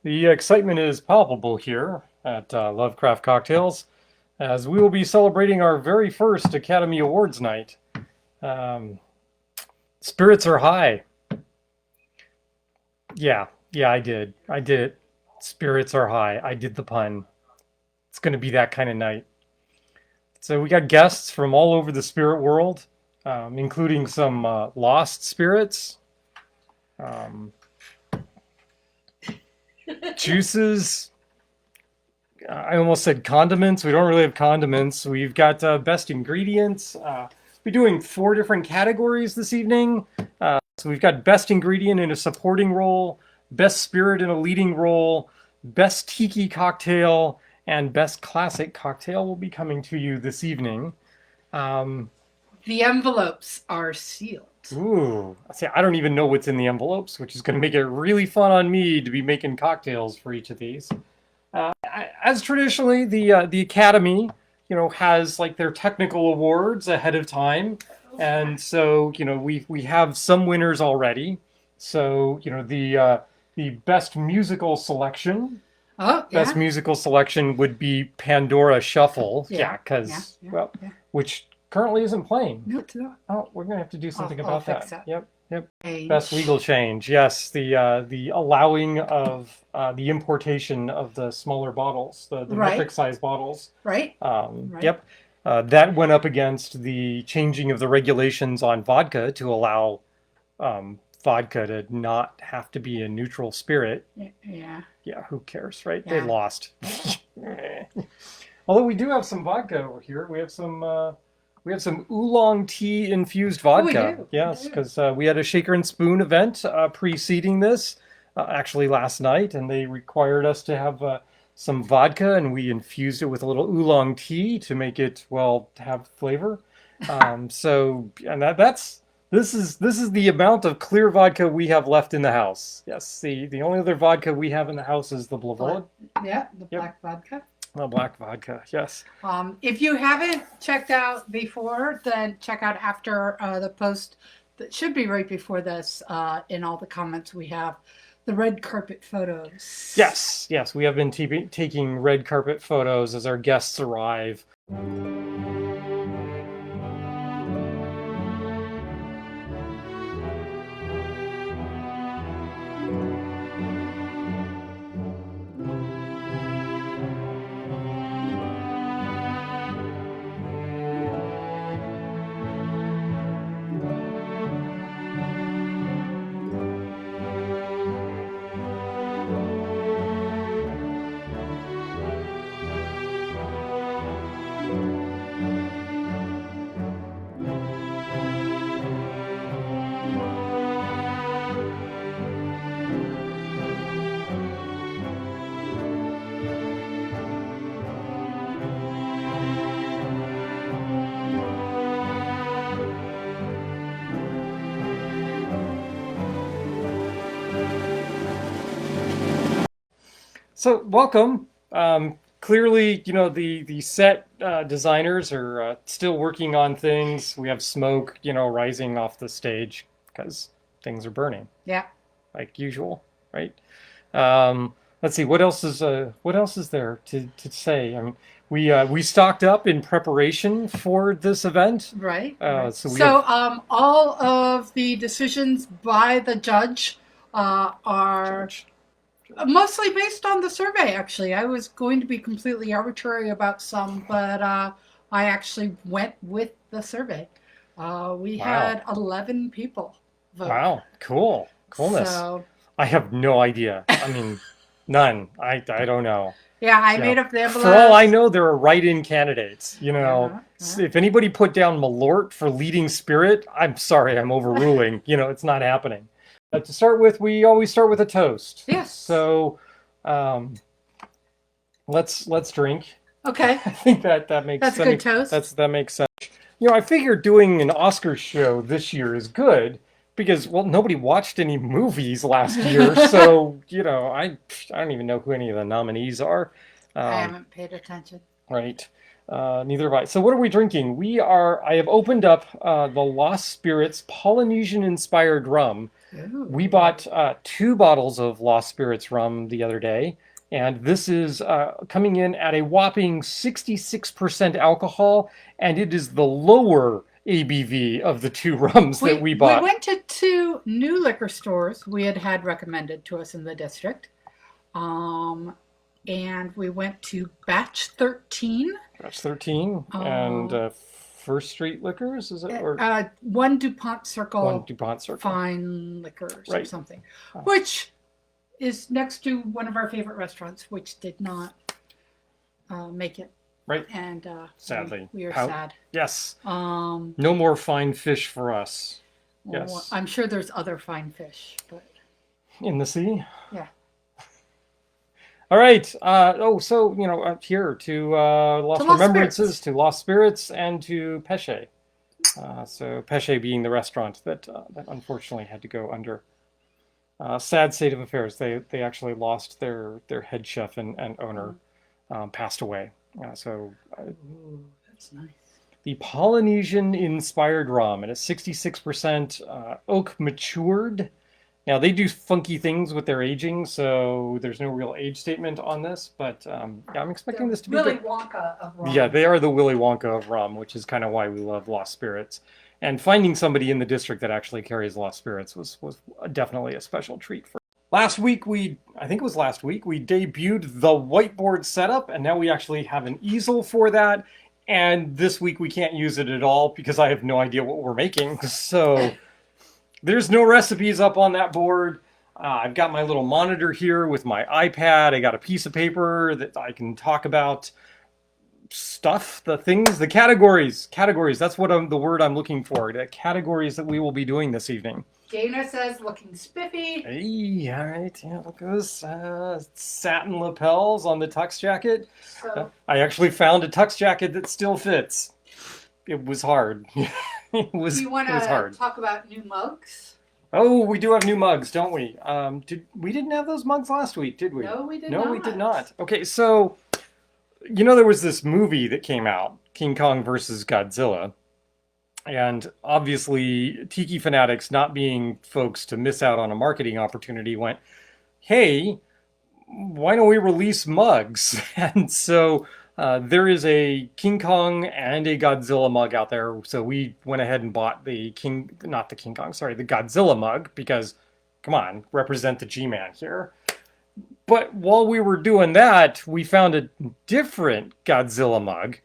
The excitement is palpable here at Lovecraft Cocktails, as we will be celebrating our very first Academy Awards night. Um, Spirits are high. Yeah, I did. I did it. Spirits are high. I did the pun. It's going to be that kind of night. So we got guests from all over the spirit world, including some lost spirits, um, juices. I almost said condiments. We don't really have condiments. We've got best ingredients. We're doing 4 different categories this evening. So we've got best ingredient in a supporting role, best spirit in a leading role, best tiki cocktail, and best classic cocktail will be coming to you this evening. The envelopes are sealed. Ooh, see, I don't even know what's in the envelopes, which is going to make it really fun on me to be making cocktails for each of these. As traditionally, the Academy, has like their technical awards ahead of time, and so we have some winners already. So the best musical selection. Oh, yeah. Best musical selection would be Pandora Shuffle. Yeah, because yeah. which currently isn't playing. No, it's not. Oh, we're gonna have to do something about fix that. that. Yep. Change. Best legal change. Yes, the allowing of the importation of the smaller bottles, the Right. metric size bottles. Right. Right. Yep. That went up against the changing of the regulations on vodka to allow vodka to not have to be a neutral spirit. Yeah. Yeah, who cares, right? Yeah. They lost. Although we do have some vodka over here. We have some oolong tea infused vodka. We do. Yes, because we had a shaker and spoon event preceding this, actually last night, and they required us to have some vodka, and we infused it with a little oolong tea to make it, well, have flavor. So, and this is the amount of clear vodka we have left in the house. Yes, the only other vodka we have in the house is the Black. Yeah, the black vodka. The black vodka, yes. If you haven't checked out before, then check out after the post that should be right before this. In all the comments we have the red carpet photos. Yes, we have been taking red carpet photos as our guests arrive. So welcome. Clearly, the set designers are still working on things. We have smoke, rising off the stage because things are burning. Yeah. Like usual, right? Let's see. What else is there to say? I mean, we stocked up in preparation for this event. Right. So all of the decisions by the judge are mostly based on the survey, actually. I was going to be completely arbitrary about some, but I actually went with the survey. We had 11 people vote. Wow, coolness. So, I have no idea. I mean, none. I don't know. yeah, I made up the envelopes. For all I know, there are write-in candidates. Uh-huh. If anybody put down Malort for leading spirit, I'm sorry, I'm overruling. It's not happening. To start with, we always start with a toast. Yes. So, let's drink. Okay. I think that makes That's a good toast. That makes sense. I figured doing an Oscar show this year is good because, well, nobody watched any movies last year, so I don't even know who any of the nominees are. I haven't paid attention. Right. Neither have I. So what are we drinking? I have opened up the Lost Spirits Polynesian-inspired rum. We bought 2 bottles of Lost Spirits rum the other day, and this is coming in at a whopping 66% alcohol, and it is the lower ABV of the 2 rums that we bought. We went to 2 new liquor stores we had recommended to us in the district. And we went to Batch 13. Batch 13 and First Street Liquors, is it? Or 1 DuPont Circle. 1 DuPont Circle. Fine Liquors or Right. something. Which is next to one of our favorite restaurants, which did not make it. Right. And sadly. we are sad. Yes. No more fine fish for us. Well, Yes. I'm sure there's other fine fish, but In the sea? yeah. All right. So, here to Lost To Lost Remembrances, Spirits. to Lost Spirits, and to Peche. So Peche being the restaurant that unfortunately had to go under. Sad state of affairs. They actually lost their head chef and owner, passed away. Ooh, that's nice. The Polynesian-inspired rum, and it's 66% oak matured. Now, they do funky things with their aging, so there's no real age statement on this, but I'm expecting this to be Willy good. Wonka of rum. Yeah, they are the Willy Wonka of rum, which is kind of why we love Lost Spirits. And finding somebody in the district that actually carries Lost Spirits was definitely a special treat for us. Last week, I think it was last week, we debuted the whiteboard setup, and now we actually have an easel for that. And this week we can't use it at all because I have no idea what we're making. So there's no recipes up on that board. I've got my little monitor here with my iPad. I got a piece of paper that I can talk about stuff, the things, the categories. Categories, that's what the word I'm looking for. The categories that we will be doing this evening. Dana says looking spiffy. Hey, all right. Yeah, look at those satin lapels on the tux jacket. So I actually found a tux jacket that still fits. It was hard. it was do you want hard. to talk about new mugs? Oh, we do have new mugs, don't we? We didn't have those mugs last week, did we? No, we did No, not. we did not. Okay, so there was this movie that came out, King Kong versus Godzilla. And obviously, Tiki fanatics, not being folks to miss out on a marketing opportunity, went, hey, why don't we release mugs? And so there is a King Kong and a Godzilla mug out there. So we went ahead and bought the Godzilla mug because, come on, represent the G-Man here. But while we were doing that, we found a different Godzilla mug.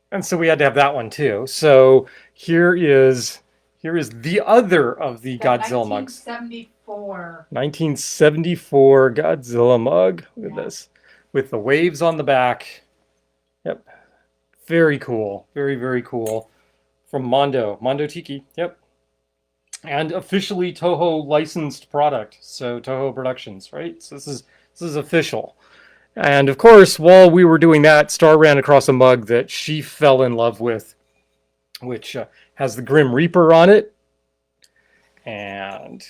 And so we had to have that one too. So here is the other of the Godzilla mugs. 1974. 1974 Godzilla mug. Look at this. With the waves on the back. Yep. Very cool. Very, very cool. From Mondo Tiki. Yep. And officially Toho licensed product. So Toho Productions, right? So this is official. And of course, while we were doing that, Star ran across a mug that she fell in love with, which has the Grim Reaper on it. And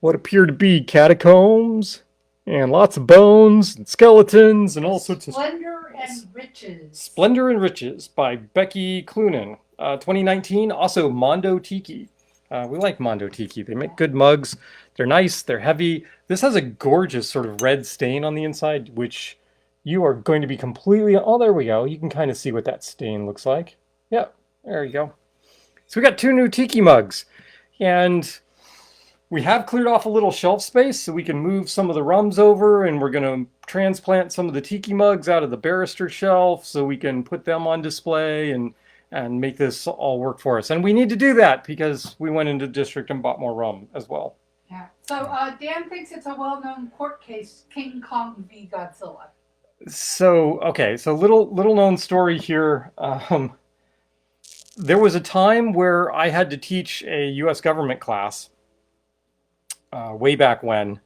what appear to be catacombs, and lots of bones, and skeletons, and all sorts of... Splendor and Riches. Splendor and Riches by Becky Clunan. 2019, also Mondo Tiki. We like Mondo Tiki. They make good mugs. They're nice. They're heavy. This has a gorgeous sort of red stain on the inside, which you are going to be completely... Oh, there we go. You can kind of see what that stain looks like. Yep, there you go. So we got 2 new Tiki mugs. And we have cleared off a little shelf space so we can move some of the rums over, and we're going to transplant some of the Tiki mugs out of the barrister shelf so we can put them on display and make this all work for us. And we need to do that because we went into the district and bought more rum as well. Yeah. So Dan thinks it's a well-known court case, King Kong v. Godzilla. So, okay, so little known story here. There was a time where I had to teach a U.S. government class way back when,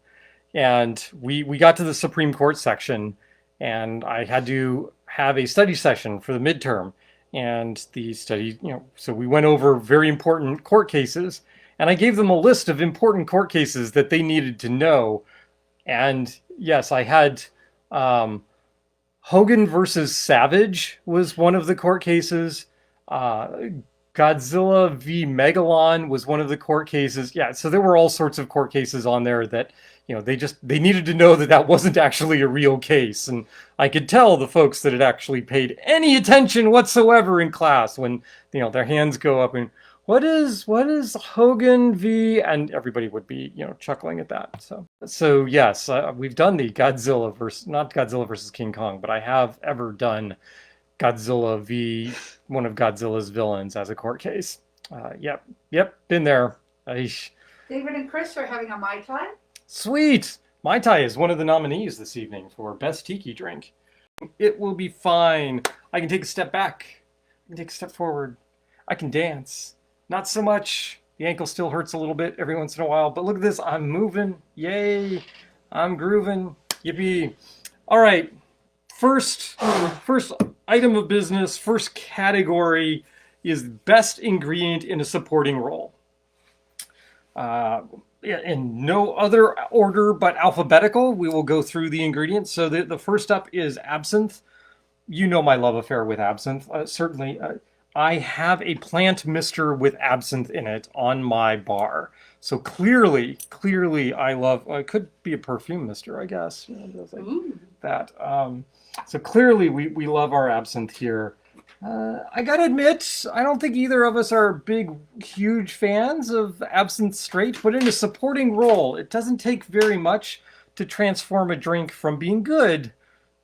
and we got to the Supreme Court section, and I had to have a study session for the midterm. And the study, so we went over very important court cases, and I gave them a list of important court cases that they needed to know. And yes, I had Hogan versus Savage was one of the court cases. Uh, Godzilla v Megalon was one of the court cases. Yeah, so there were all sorts of court cases on there that, they needed to know that that wasn't actually a real case. And I could tell the folks that had actually paid any attention whatsoever in class when, their hands go up and what is Hogan v, and everybody would be, chuckling at that. So yes, we've done the Godzilla versus, not Godzilla versus King Kong, but I have ever done Godzilla v one of Godzilla's villains as a court case. Yep, been there. Aish. David and Chris are having a Mai Tai. Sweet! Mai Tai is one of the nominees this evening for Best Tiki Drink. It will be fine. I can take a step back. I can take a step forward. I can dance. Not so much. The ankle still hurts a little bit every once in a while, but look at this. I'm moving. Yay! I'm grooving. Yippee! All right. First item of business, first category is best ingredient in a supporting role. In no other order but alphabetical, we will go through the ingredients. So the first up is absinthe. You know my love affair with absinthe. Certainly, I have a plant mister with absinthe in it on my bar. So clearly, I love. It could be a perfume mister, I guess. Like that. So clearly, we love our absinthe here. I gotta admit, I don't think either of us are big, huge fans of absinthe straight, but in a supporting role, it doesn't take very much to transform a drink from being good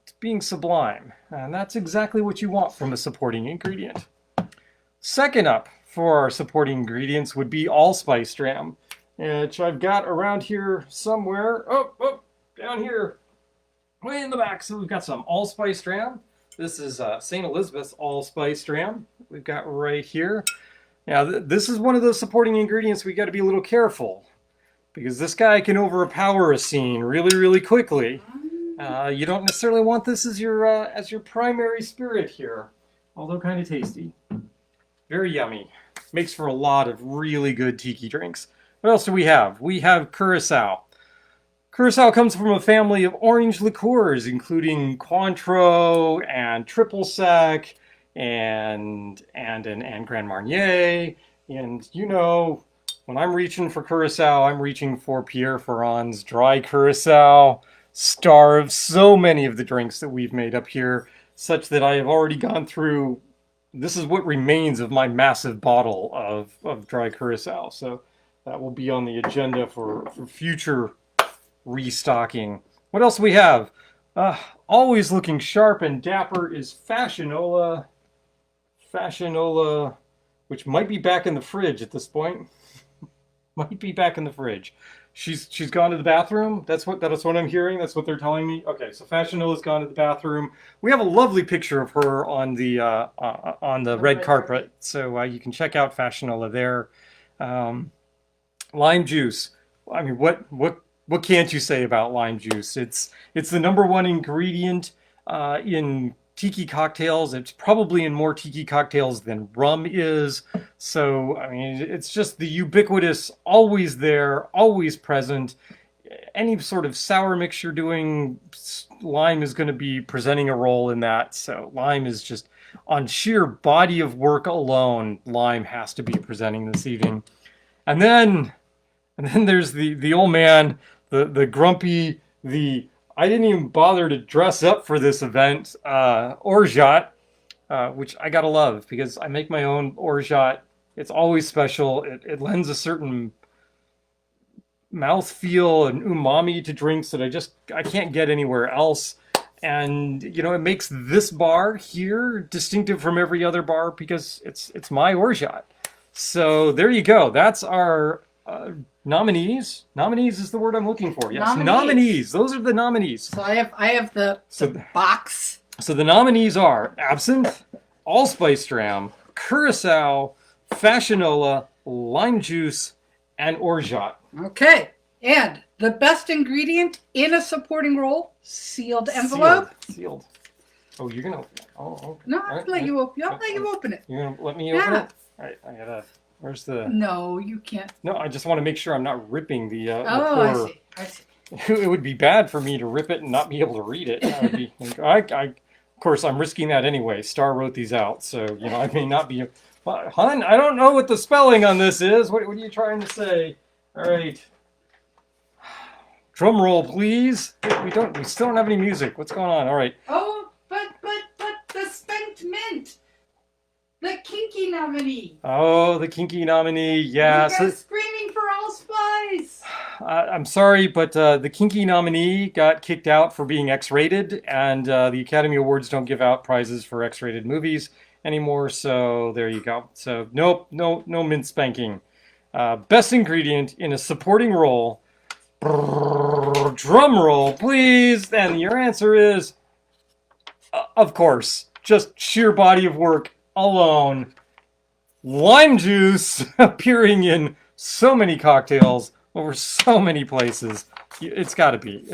to being sublime. And that's exactly what you want from a supporting ingredient. Second up for our supporting ingredients would be allspice dram, which I've got around here somewhere. Oh, down here, way in the back. So we've got some allspice dram. This is St. Elizabeth's allspice dram we've got right here. Now, this is one of those supporting ingredients we got to be a little careful because this guy can overpower a scene really, really quickly. You don't necessarily want this as your primary spirit here, although kind of tasty. Very yummy. Makes for a lot of really good tiki drinks. What else do we have? We have Curacao. Curacao comes from a family of orange liqueurs, including Cointreau and Triple Sec and Grand Marnier. And when I'm reaching for Curacao, I'm reaching for Pierre Ferrand's Dry Curacao, star of so many of the drinks that we've made up here, such that I have already gone through. This is what remains of my massive bottle of Dry Curacao. So that will be on the agenda for future restocking. What else do we have? Always looking sharp and dapper is Fashionola, which might be back in the fridge at this point. Might be back in the fridge. She's gone to the bathroom. That's what I'm hearing. That's what they're telling me. Okay, so Fashionola's gone to the bathroom. We have a lovely picture of her on the red carpet, so you can check out Fashionola there. Lime juice. I mean, what can't you say about lime juice? It's the number one ingredient in tiki cocktails. It's probably in more tiki cocktails than rum is. So, I mean, it's just the ubiquitous, always there, always present. Any sort of sour mix you're doing, lime is going to be presenting a role in that. So lime is just, on sheer body of work alone, lime has to be presenting this evening. And then there's the old man, the grumpy, I didn't even bother to dress up for this event, orgeat, which I gotta love because I make my own orgeat. It's always special. It lends a certain mouthfeel and umami to drinks that I can't get anywhere else. And it makes this bar here distinctive from every other bar because it's my orgeat. So there you go. That's our nominees. Nominees is the word I'm looking for. Yes, nominees. Those are the nominees. So I have the box. So the nominees are absinthe, allspice dram, curacao, fashionola, lime juice, and orgeat. Okay. And the best ingredient in a supporting role, sealed envelope. Sealed. Oh, you're gonna open it. Oh, okay. No, I'll let you open it. You're gonna let me open it? All right, I gotta. Where's the? No, you can't. No, I just want to make sure I'm not ripping the. I see. It would be bad for me to rip it and not be able to read it. That would be. course, I'm risking that anyway. Star wrote these out, so I may not be. Well, hon, I don't know what the spelling on this is. What are you trying to say? All right. Drum roll, please. We still don't have any music. What's going on? All right. Oh, but the spanked mint, the kinky nominee. Oh, the kinky nominee. Yeah. You guys screaming for allspice. I'm sorry, but the kinky nominee got kicked out for being X-rated, and the Academy Awards don't give out prizes for X-rated movies anymore. So there you go. So nope, no mint spanking. Best ingredient in a supporting role. Drum roll, please. And your answer is, of course, just sheer body of work alone. Lime juice appearing in so many cocktails over so many places. It's got to be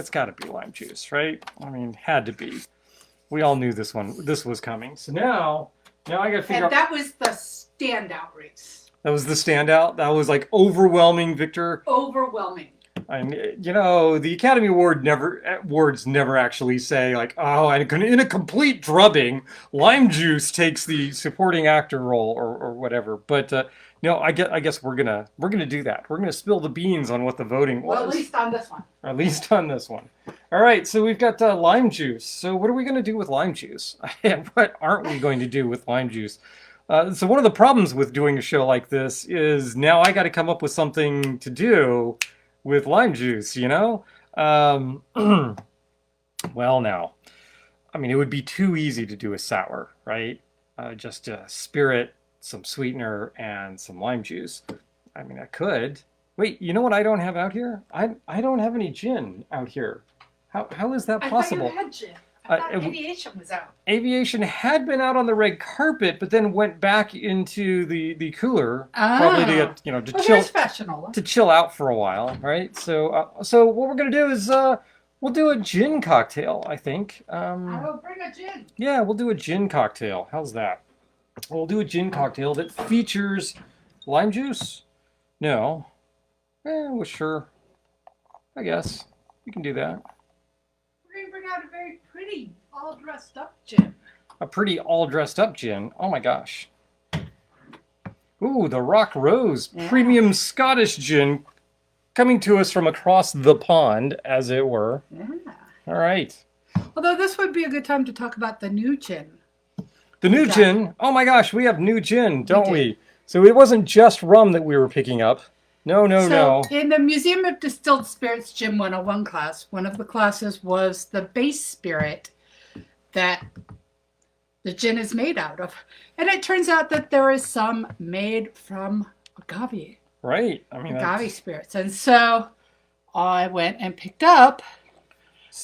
lime juice, right? I mean, had to be. We all knew this was coming. So now I got to figure out. And that was the standout race. That was the standout. That was like overwhelming victor. Overwhelming. I mean, the Academy Awards never actually say like, oh, and in a complete drubbing, lime juice takes the supporting actor role or whatever. But no, I guess we're gonna do that. We're gonna spill the beans on what the voting was. Well, at least on this one. At least on this one. All right, so we've got lime juice. So what are we gonna do with lime juice? What aren't we going to do with lime juice? So one of the problems with doing a show like this is now I got to come up with something to do with lime juice, well, now, I mean, it would be too easy to do a sour, right? Just spirit, some sweetener, and some lime juice. I mean, I could. Wait, you know what I don't have out here? I don't have any gin out here. How is that possible? I thought you had gin. I thought Aviation was out. Aviation had been out on the red carpet, but then went back into the cooler, probably to get to chill out for a while, right? So what we're gonna do is we'll do a gin cocktail, I think. I will bring a gin. Yeah, we'll do a gin cocktail. How's that? We'll do a gin cocktail that features lime juice. No, well, sure. I guess we can do that. We're gonna bring out a very pretty, all dressed up gin. A pretty all dressed up gin. Oh my gosh. Ooh, the Rock Rose premium Scottish gin coming to us from across the pond, as it were. Yeah. All right. Although this would be a good time to talk about the new gin. The new gin. Oh my gosh, we have new gin, don't we? So it wasn't just rum that we were picking up. No. In the Museum of Distilled Spirits Gin 101 class, one of the classes was the base spirit that the gin is made out of. And it turns out that there is some made from agave. Right. I mean, agave spirits. And so I went and picked up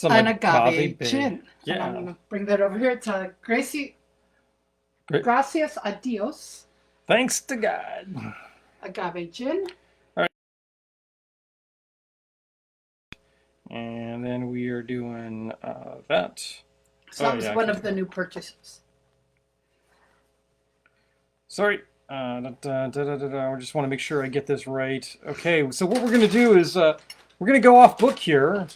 an agave gin. Yeah. And I'm going to bring that over here to Gracias a Dios. Thanks to God. Agave gin. And then we are doing that. So that was one of the new purchases. Sorry. I just want to make sure I get this right. Okay, so what we're going to do is we're going to go off book here.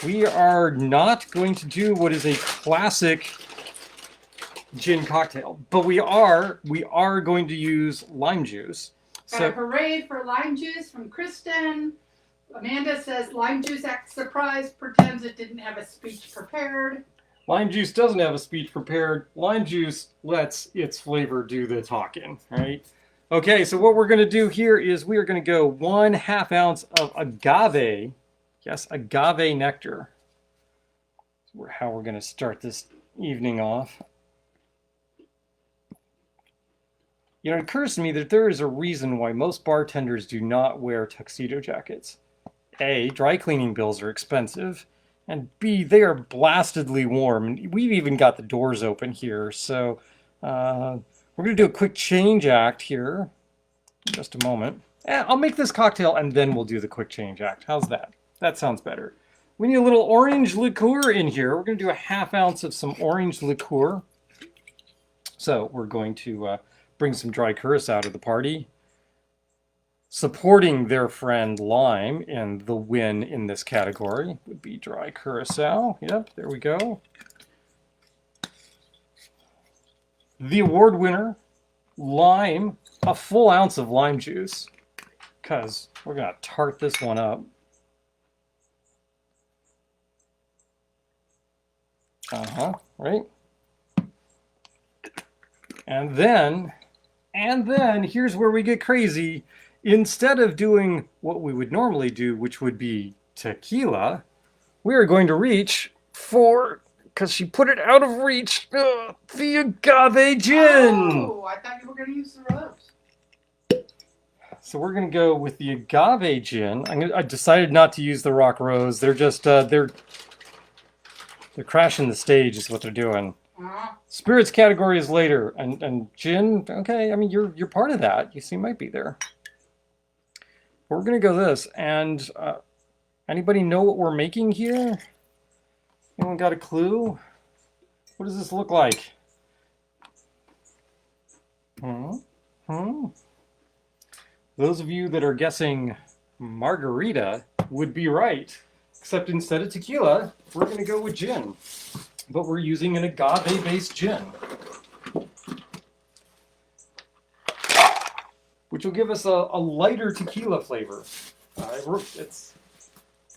We are not going to do what is a classic gin cocktail, but we are going to use lime juice. So hooray for lime juice from Kristen. Amanda says lime juice acts surprised, pretends it didn't have a speech prepared. Lime juice doesn't have a speech prepared. Lime juice lets its flavor do the talking, right? Okay, so what we're going to do here is we are going to go 1/2 ounce of agave. Yes, agave nectar. That's how we're going to start this evening off. It occurs to me that there is a reason why most bartenders do not wear tuxedo jackets. A, dry cleaning bills are expensive, and B, they are blastedly warm. We've even got the doors open here, so we're going to do a quick change act here in just a moment. I'll make this cocktail, and then we'll do the quick change act. How's that? That sounds better. We need a little orange liqueur in here. We're going to do 1/2 ounce of some orange liqueur. So we're going to bring some dry curacao to the party. Supporting their friend lime, and the win in this category would be dry curacao. Yep, there we go. the award winner, lime, a full ounce of lime juice, because we're going to tart this one up. Right? And then here's where we get crazy. Instead of doing what we would normally do, which would be tequila, we are going to reach for, because she put it out of reach, the agave gin. Oh, I thought you were going to use the rose. So we're going to go with the agave gin. I decided not to use the rock rose. They're just, they're crashing the stage is what they're doing. Spirits category is later, and gin, okay, I mean, you're part of that. You might be there. But we're going to go this, and anybody know what we're making here? Anyone got a clue? What does this look like? Those of you that are guessing margarita would be right, except instead of tequila, we're going to go with gin. But we're using an agave-based gin, which will give us a lighter tequila flavor.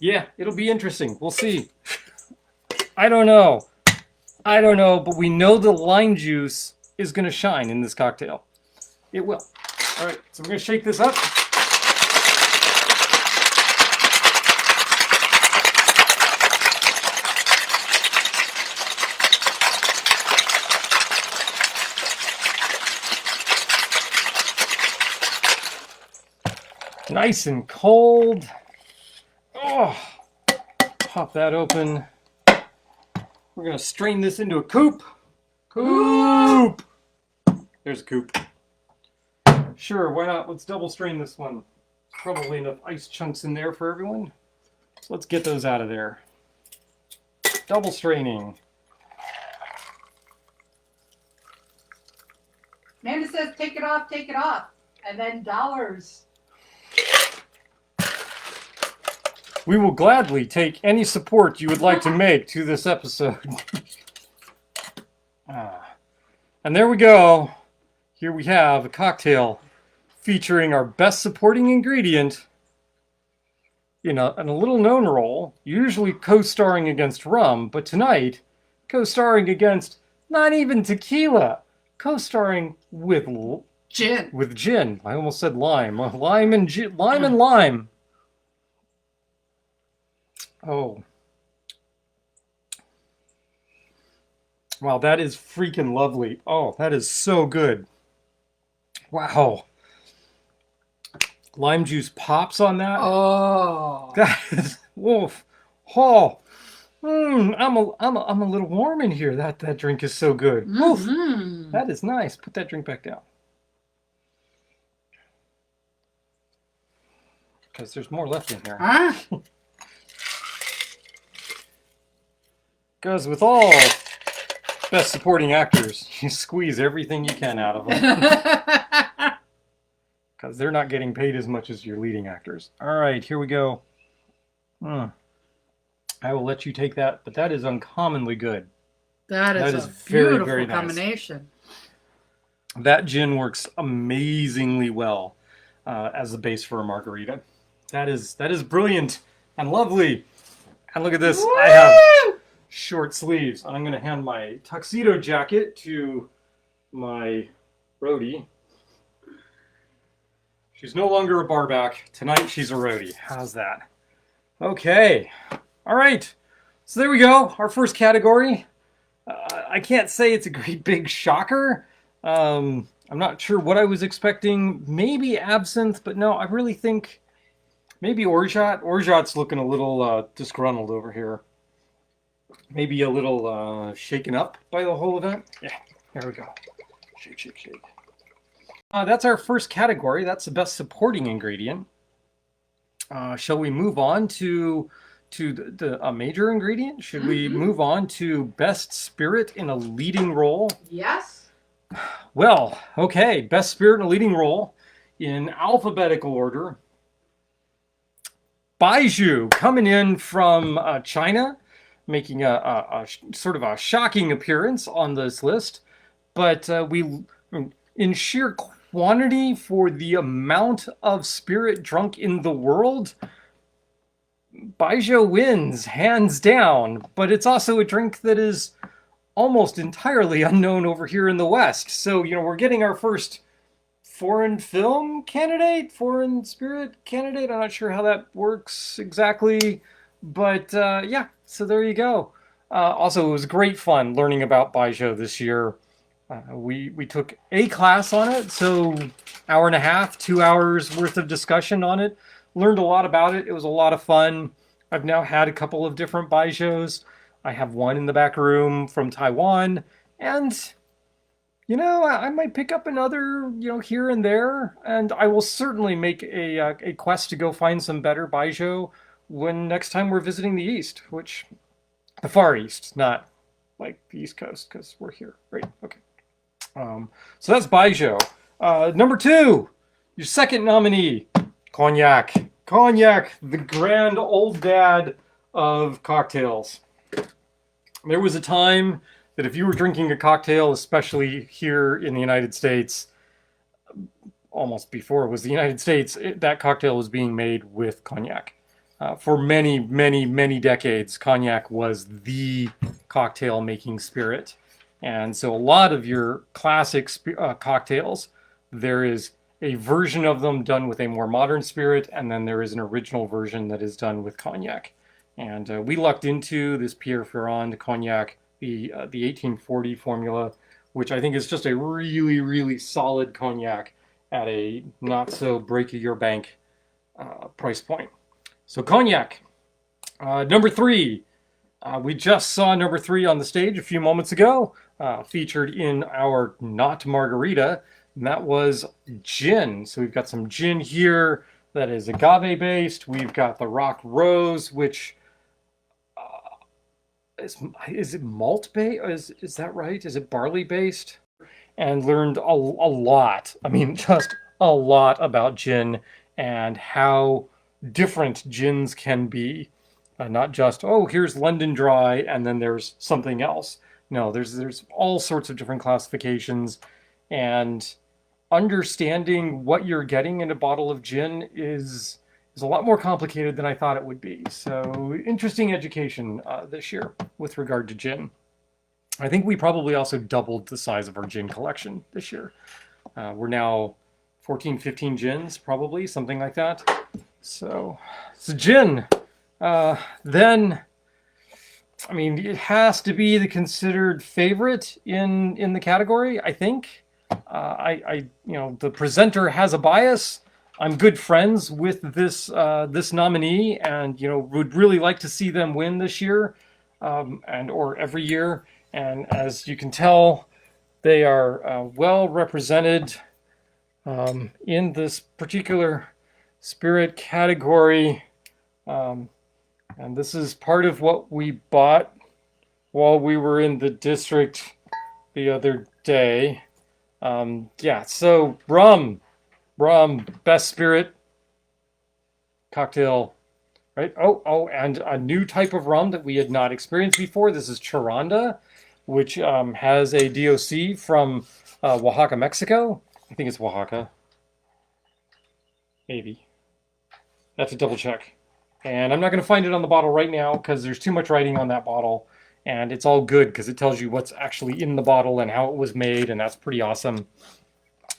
It'll be interesting. We'll see. I don't know, but we know the lime juice is going to shine in this cocktail. It will. All right, so we're going to shake this up. Nice and cold. Oh, pop that open. We're going to strain this into a coupe. Coupe! There's a coupe. Sure, why not? Let's double strain this one. Probably enough ice chunks in there for everyone. So let's get those out of there. Double straining. Amanda says, take it off, and then dollars. We will gladly take any support you would like to make to this episode. And there we go. Here we have a cocktail featuring our best supporting ingredient in a little known role, usually co-starring against rum, but tonight co-starring against not even tequila, co-starring with gin. With gin. I almost said lime. Lime and gin. Lime and lime. Oh. Wow, that is freaking lovely. Oh, that is so good. Wow. Lime juice pops on that. Oh. That is, woof. Oh. I'm a little warm in here. That drink is so good. Mm-hmm. That is nice. Put that drink back down. Because there's more left in here. Because with all best supporting actors, you squeeze everything you can out of them. Because they're not getting paid as much as your leading actors. All right, here we go. I will let you take that, but that is uncommonly good. That is a very, beautiful very nice. combination. That gin works amazingly well as the base for a margarita. That is brilliant and lovely. And look at this. Woo! I have short sleeves. I'm going to hand my tuxedo jacket to my roadie. She's no longer a barback. Tonight she's a roadie. How's that? Okay. All right. So there we go. Our first category. I can't say it's a great big shocker. I'm not sure what I was expecting. Maybe absinthe, but no, I really think maybe orgeat. Orgeat's looking a little disgruntled over here. Maybe a little shaken up by the whole event. Yeah, there we go. Shake, shake, shake. That's our first category. That's the best supporting ingredient. Shall we move on to a major ingredient? Should we move on to best spirit in a leading role? Yes. Well, okay. Best spirit in a leading role in alphabetical order. Baijiu coming in from China, making a sort of a shocking appearance on this list. but in sheer quantity for the amount of spirit drunk in the world, Baijiu wins hands down. But it's also a drink that is almost entirely unknown over here in the West. So, we're getting our first foreign film candidate, foreign spirit candidate. I'm not sure how that works exactly, but yeah, so there you go. Also, it was great fun learning about Baijiu this year. We took a class on it, so hour and a half, 2 hours worth of discussion on it. Learned a lot about it. It was a lot of fun. I've now had a couple of different Baijius. I have one in the back room from Taiwan, and I might pick up another, here and there, and I will certainly make a quest to go find some better Baijiu when next time we're visiting the East, which the Far East, not like the East Coast, because we're here, right? Okay. So that's Baijiu. Number 2, your second nominee, Cognac. Cognac, the grand old dad of cocktails. There was a time that if you were drinking a cocktail, especially here in the United States, almost before it was the United States, that cocktail was being made with cognac. For many, many, many decades, cognac was the cocktail making spirit. And so a lot of your classic cocktails, there is a version of them done with a more modern spirit, and then there is an original version that is done with cognac. And we lucked into this Pierre Ferrand cognac, the 1840 formula, which I think is just a really, really solid cognac at a not so break your bank price point. So cognac. Number 3. We just saw number 3 on the stage a few moments ago, featured in our Not Margarita, and that was gin. So we've got some gin here that is agave based. We've got the Rock Rose, which is it malt based? Is that right? Is it barley based? And learned a lot. I mean, just a lot about gin and how different gins can be. Not just, oh, here's London Dry and then there's something else. No, there's all sorts of different classifications, and understanding what you're getting in a bottle of gin is a lot more complicated than I thought it would be. So interesting education this year with regard to gin. I think we probably also doubled the size of our gin collection this year. We're now 14, 15 gins, probably, something like that. So gin. Then, I mean, it has to be the considered favorite in the category, I think. The presenter has a bias. I'm good friends with this nominee, and would really like to see them win this year, or every year. And as you can tell, they are well represented in this particular spirit category. And this is part of what we bought while we were in the district the other day. So rum, best spirit cocktail, right? And a new type of rum that we had not experienced before. This is Charanda, which has a DOC from Oaxaca, Mexico. I think it's Oaxaca. Maybe. I have to double check. And I'm not going to find it on the bottle right now because there's too much writing on that bottle. And it's all good because it tells you what's actually in the bottle and how it was made, and that's pretty awesome.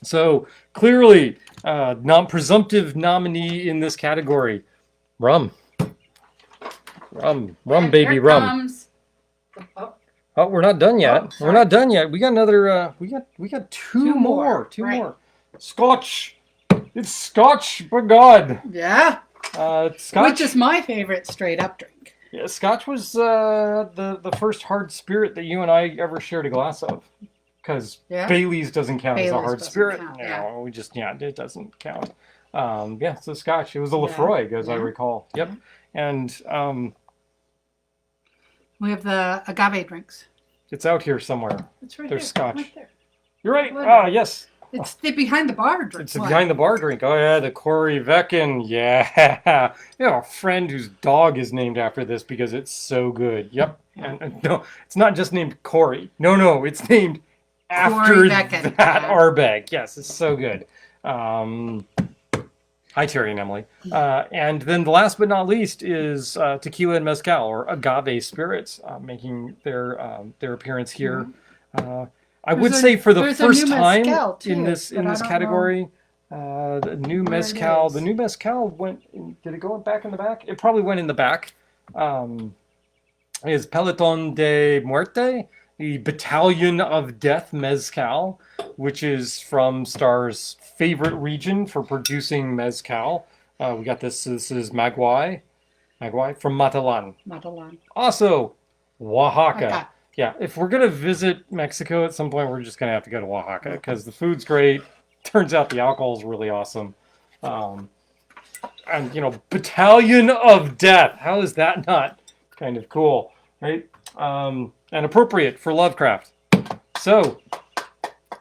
So clearly, non-presumptive nominee in this category, rum, baby, rum. Comes. Oh, we're not done yet. We're not done yet. We got another. We got two more. Two right. more. Scotch. It's Scotch, by God. Yeah. Scotch, which is my favorite straight up drink. Yeah, Scotch was the first hard spirit that you and I ever shared a glass of. Because Bailey's doesn't count as a hard spirit. No, it doesn't count. So Scotch. It was a Lefroy, as I recall. Yep. And we have the agave drinks. It's out here somewhere. It's right There's there. Scotch. Right there. You're right. Yes. It's the behind the bar drink. It's the behind the bar drink. Oh yeah, the Corey Vecken. Yeah. A friend whose dog is named after this because it's so good. Yep. And no, it's not just named Corey. No, it's named after Corey Beckett. that Ardbeg. Yes, it's so good. Hi, Terry and Emily. And then the last but not least is tequila and mezcal, or agave spirits, making their appearance here. I would say for the first time in this category, the new mezcal. The new mezcal went. Did it go back in the back? It probably went in the back. Is Peloton de Muerte, the Battalion of Death mezcal, which is from Star's favorite region for producing mezcal. We got this. This is Maguay from Matalan. Also, Oaxaca. Yeah, if we're gonna visit Mexico at some point, we're just gonna have to go to Oaxaca because the food's great. Turns out the alcohol is really awesome. And Battalion of Death. How is that not kind of cool, right? And appropriate for Lovecraft. So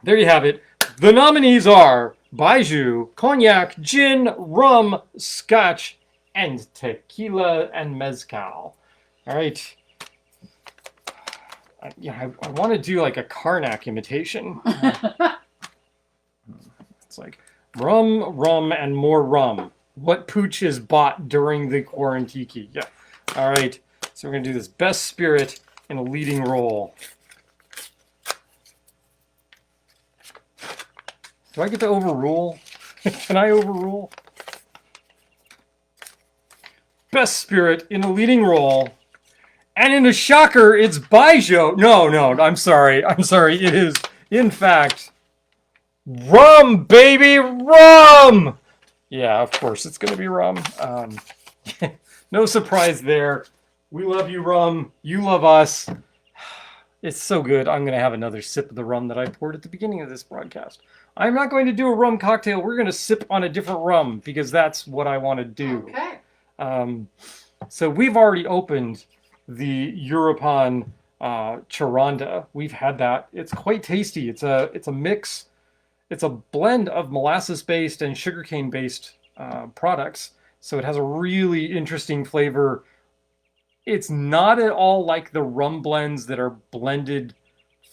there you have it. The nominees are Baijiu, Cognac, Gin, Rum, Scotch, and Tequila and Mezcal. All right. I want to do like a Karnak imitation. It's like rum, and more rum. What pooch is bought during the Quarantiki? Yeah. All right. So we're going to do this best spirit in a leading role. Do I get to overrule? Can I overrule? Best spirit in a leading role. And in a shocker, it's Baijiu. No, I'm sorry. It is, in fact, rum, baby, rum! Yeah, of course, it's going to be rum. No surprise there. We love you, rum. You love us. It's so good. I'm going to have another sip of the rum that I poured at the beginning of this broadcast. I'm not going to do a rum cocktail. We're going to sip on a different rum because that's what I want to do. Okay. So we've already opened the Europan Charanda. We've had that. It's quite tasty. It's a mix. It's a blend of molasses-based and sugarcane-based products. So it has a really interesting flavor. It's not at all like the rum blends that are blended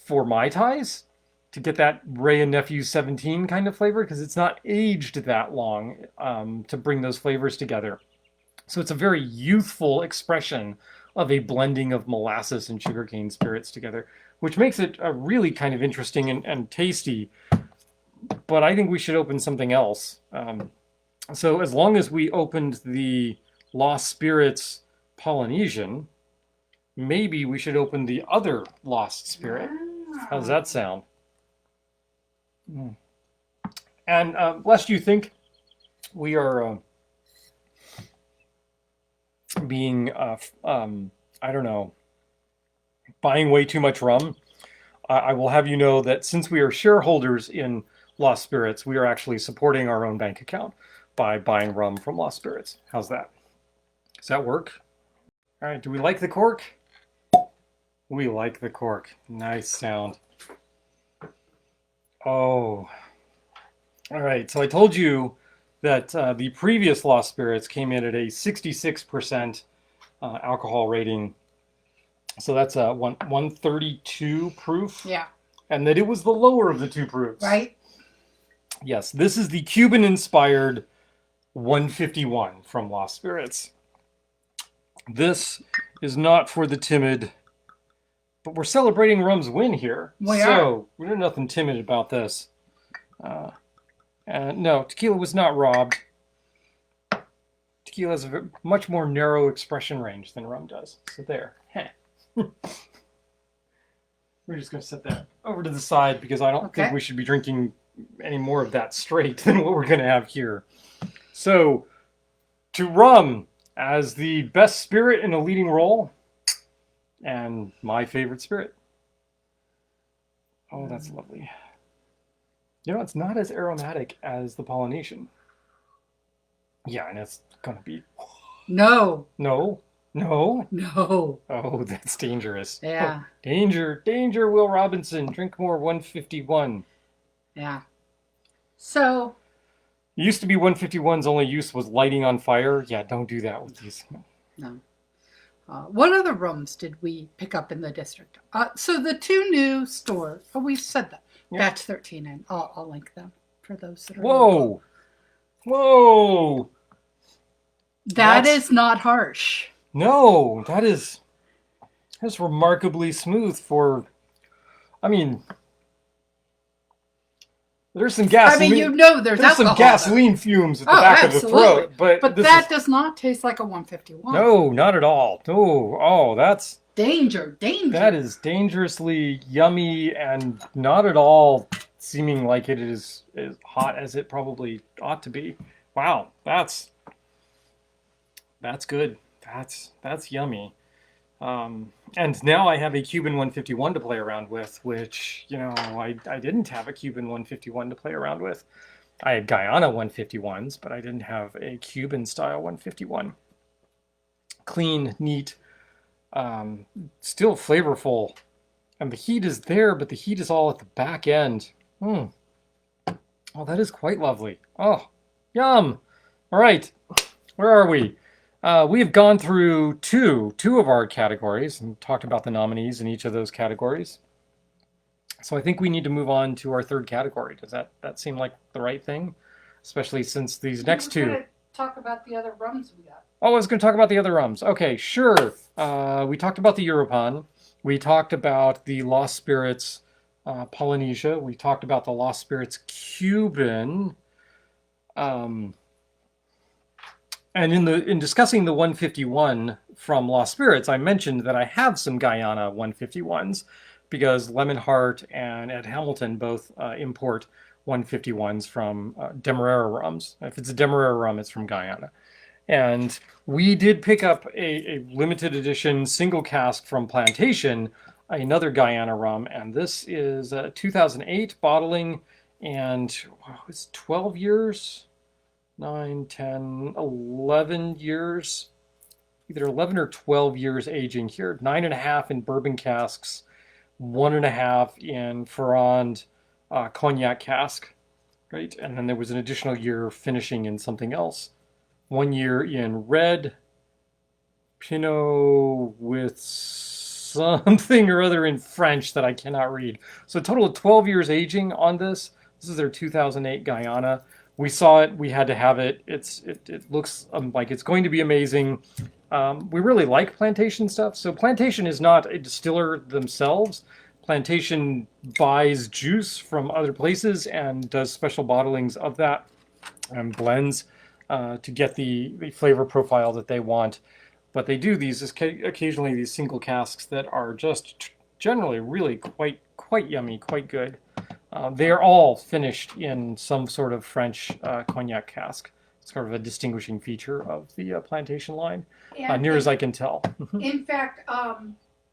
for Mai Tais to get that Ray and Nephew 17 kind of flavor, because it's not aged that long to bring those flavors together. So it's a very youthful expression of a blending of molasses and sugarcane spirits together, which makes it a really kind of interesting and tasty. But I think we should open something else. So as long as we opened the Lost Spirits Polynesian, maybe we should open the other Lost Spirit. How does that sound? And lest you think we are being, I don't know, buying way too much rum, I will have you know that since we are shareholders in Lost Spirits, we are actually supporting our own bank account by buying rum from Lost Spirits. How's that? Does that work? All right, do we like the cork? We like the cork. Nice sound. Oh. All right, so I told you that the previous Lost Spirits came in at a 66% alcohol rating. So that's a 132 proof. Yeah. And that it was the lower of the two proofs. Right. Yes, this is the Cuban-inspired 151 from Lost Spirits. This is not for the timid, but we're celebrating rum's win here. So there's nothing timid about this. No, tequila was not robbed. Tequila has a much more narrow expression range than rum does. So there. We're just going to set that over to the side because I don't think we should be drinking any more of that straight than what we're going to have here. So, to rum as the best spirit in a leading role and my favorite spirit. Oh, that's lovely. You know, it's not as aromatic as the Polynesian. Yeah, and it's going to be... No. Oh, that's dangerous. Yeah. Oh, danger, Will Robinson. Drink more 151. Yeah. So... It used to be 151's only use was lighting on fire. Yeah, don't do that with these. No. What other rums did we pick up in the district? So the two new stores, we said that. Yeah. Batch 13, and I'll link them for those that are local. Whoa. Whoa. That That's is not harsh. no, that's remarkably smooth for I mean, there's some I mean, you gasoline know there's there's some alcohol there. gasoline fumes at the Oh, back of the absolutely. throat, but But this that is does not taste like a 151. no, not at all. No. Oh, Danger, that danger. is dangerously yummy and not at all seeming like it is as hot as it probably ought to be. Wow, that's good. That's yummy. And now I have a Cuban 151 to play around with, which, I didn't have a Cuban 151 to play around with. I had Guyana 151s, but I didn't have a Cuban style 151. Clean, neat, still flavorful. And the heat is there, but the heat is all at the back end. Mm. Oh, that is quite lovely. Oh, yum. All right, where are we? We have gone through two of our categories and talked about the nominees in each of those categories. So I think we need to move on to our third category. Does that seem like the right thing? Especially since these next two. Talk about the other rums we got. Oh, I was going to talk about the other rums. Okay, sure. We talked about the Europan. We talked about the Lost Spirits Polynesia. We talked about the Lost Spirits Cuban. And in discussing the 151 from Lost Spirits, I mentioned that I have some Guyana 151s because Lemon Heart and Ed Hamilton both import 151s from Demerara rums. If it's a Demerara rum, it's from Guyana. And we did pick up a limited edition single cask from Plantation, another Guyana rum, and this is 2008 bottling, and wow, it's 12 years, 9, 10, 11 years, either 11 or 12 years aging here. 9.5 in bourbon casks, 1.5 in Ferrand cognac cask, right? And then there was an additional year finishing in something else. 1 year in red Pinot with something or other in French that I cannot read. So a total of 12 years aging on this. This is their 2008 Guyana. We saw it. We had to have it. It looks like it's going to be amazing. We really like Plantation stuff. So Plantation is not a distiller themselves. Plantation buys juice from other places and does special bottlings of that and blends to get the flavor profile that they want. But they do these occasionally these single casks that are just generally really quite yummy, quite good. They are all finished in some sort of French cognac cask. It's sort of a distinguishing feature of the Plantation line, near as I can tell. In fact,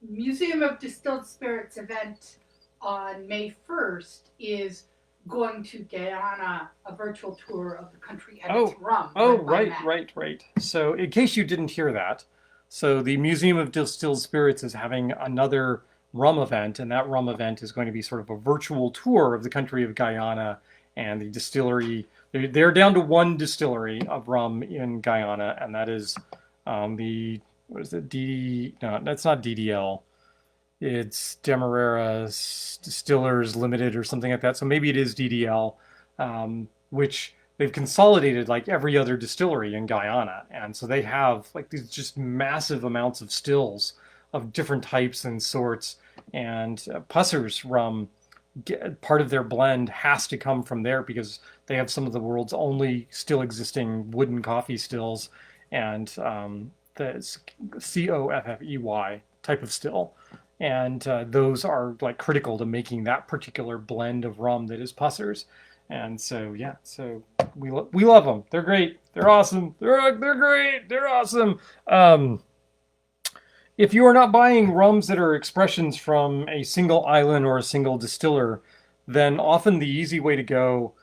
Museum of Distilled Spirits event on May 1st is going to Guyana, a virtual tour of the country and its rum. Oh, right. So in case you didn't hear that, so the Museum of Distilled Spirits is having another rum event, and that rum event is going to be sort of a virtual tour of the country of Guyana and the distillery. They're down to one distillery of rum in Guyana, and that is what is it? No, that's not DDL. It's Demerara Distillers Limited or something like that. So maybe it is DDL, which they've consolidated like every other distillery in Guyana. And so they have like these just massive amounts of stills of different types and sorts. And Pusser's rum, part of their blend has to come from there because they have some of the world's only still existing wooden coffee stills and the COFFEY type of still. And those are like critical to making that particular blend of rum that is Pusser's. And so yeah, so we love them. They're great. They're awesome. They're great. They're awesome. If you are not buying rums that are expressions from a single island or a single distiller, then often the easy way to go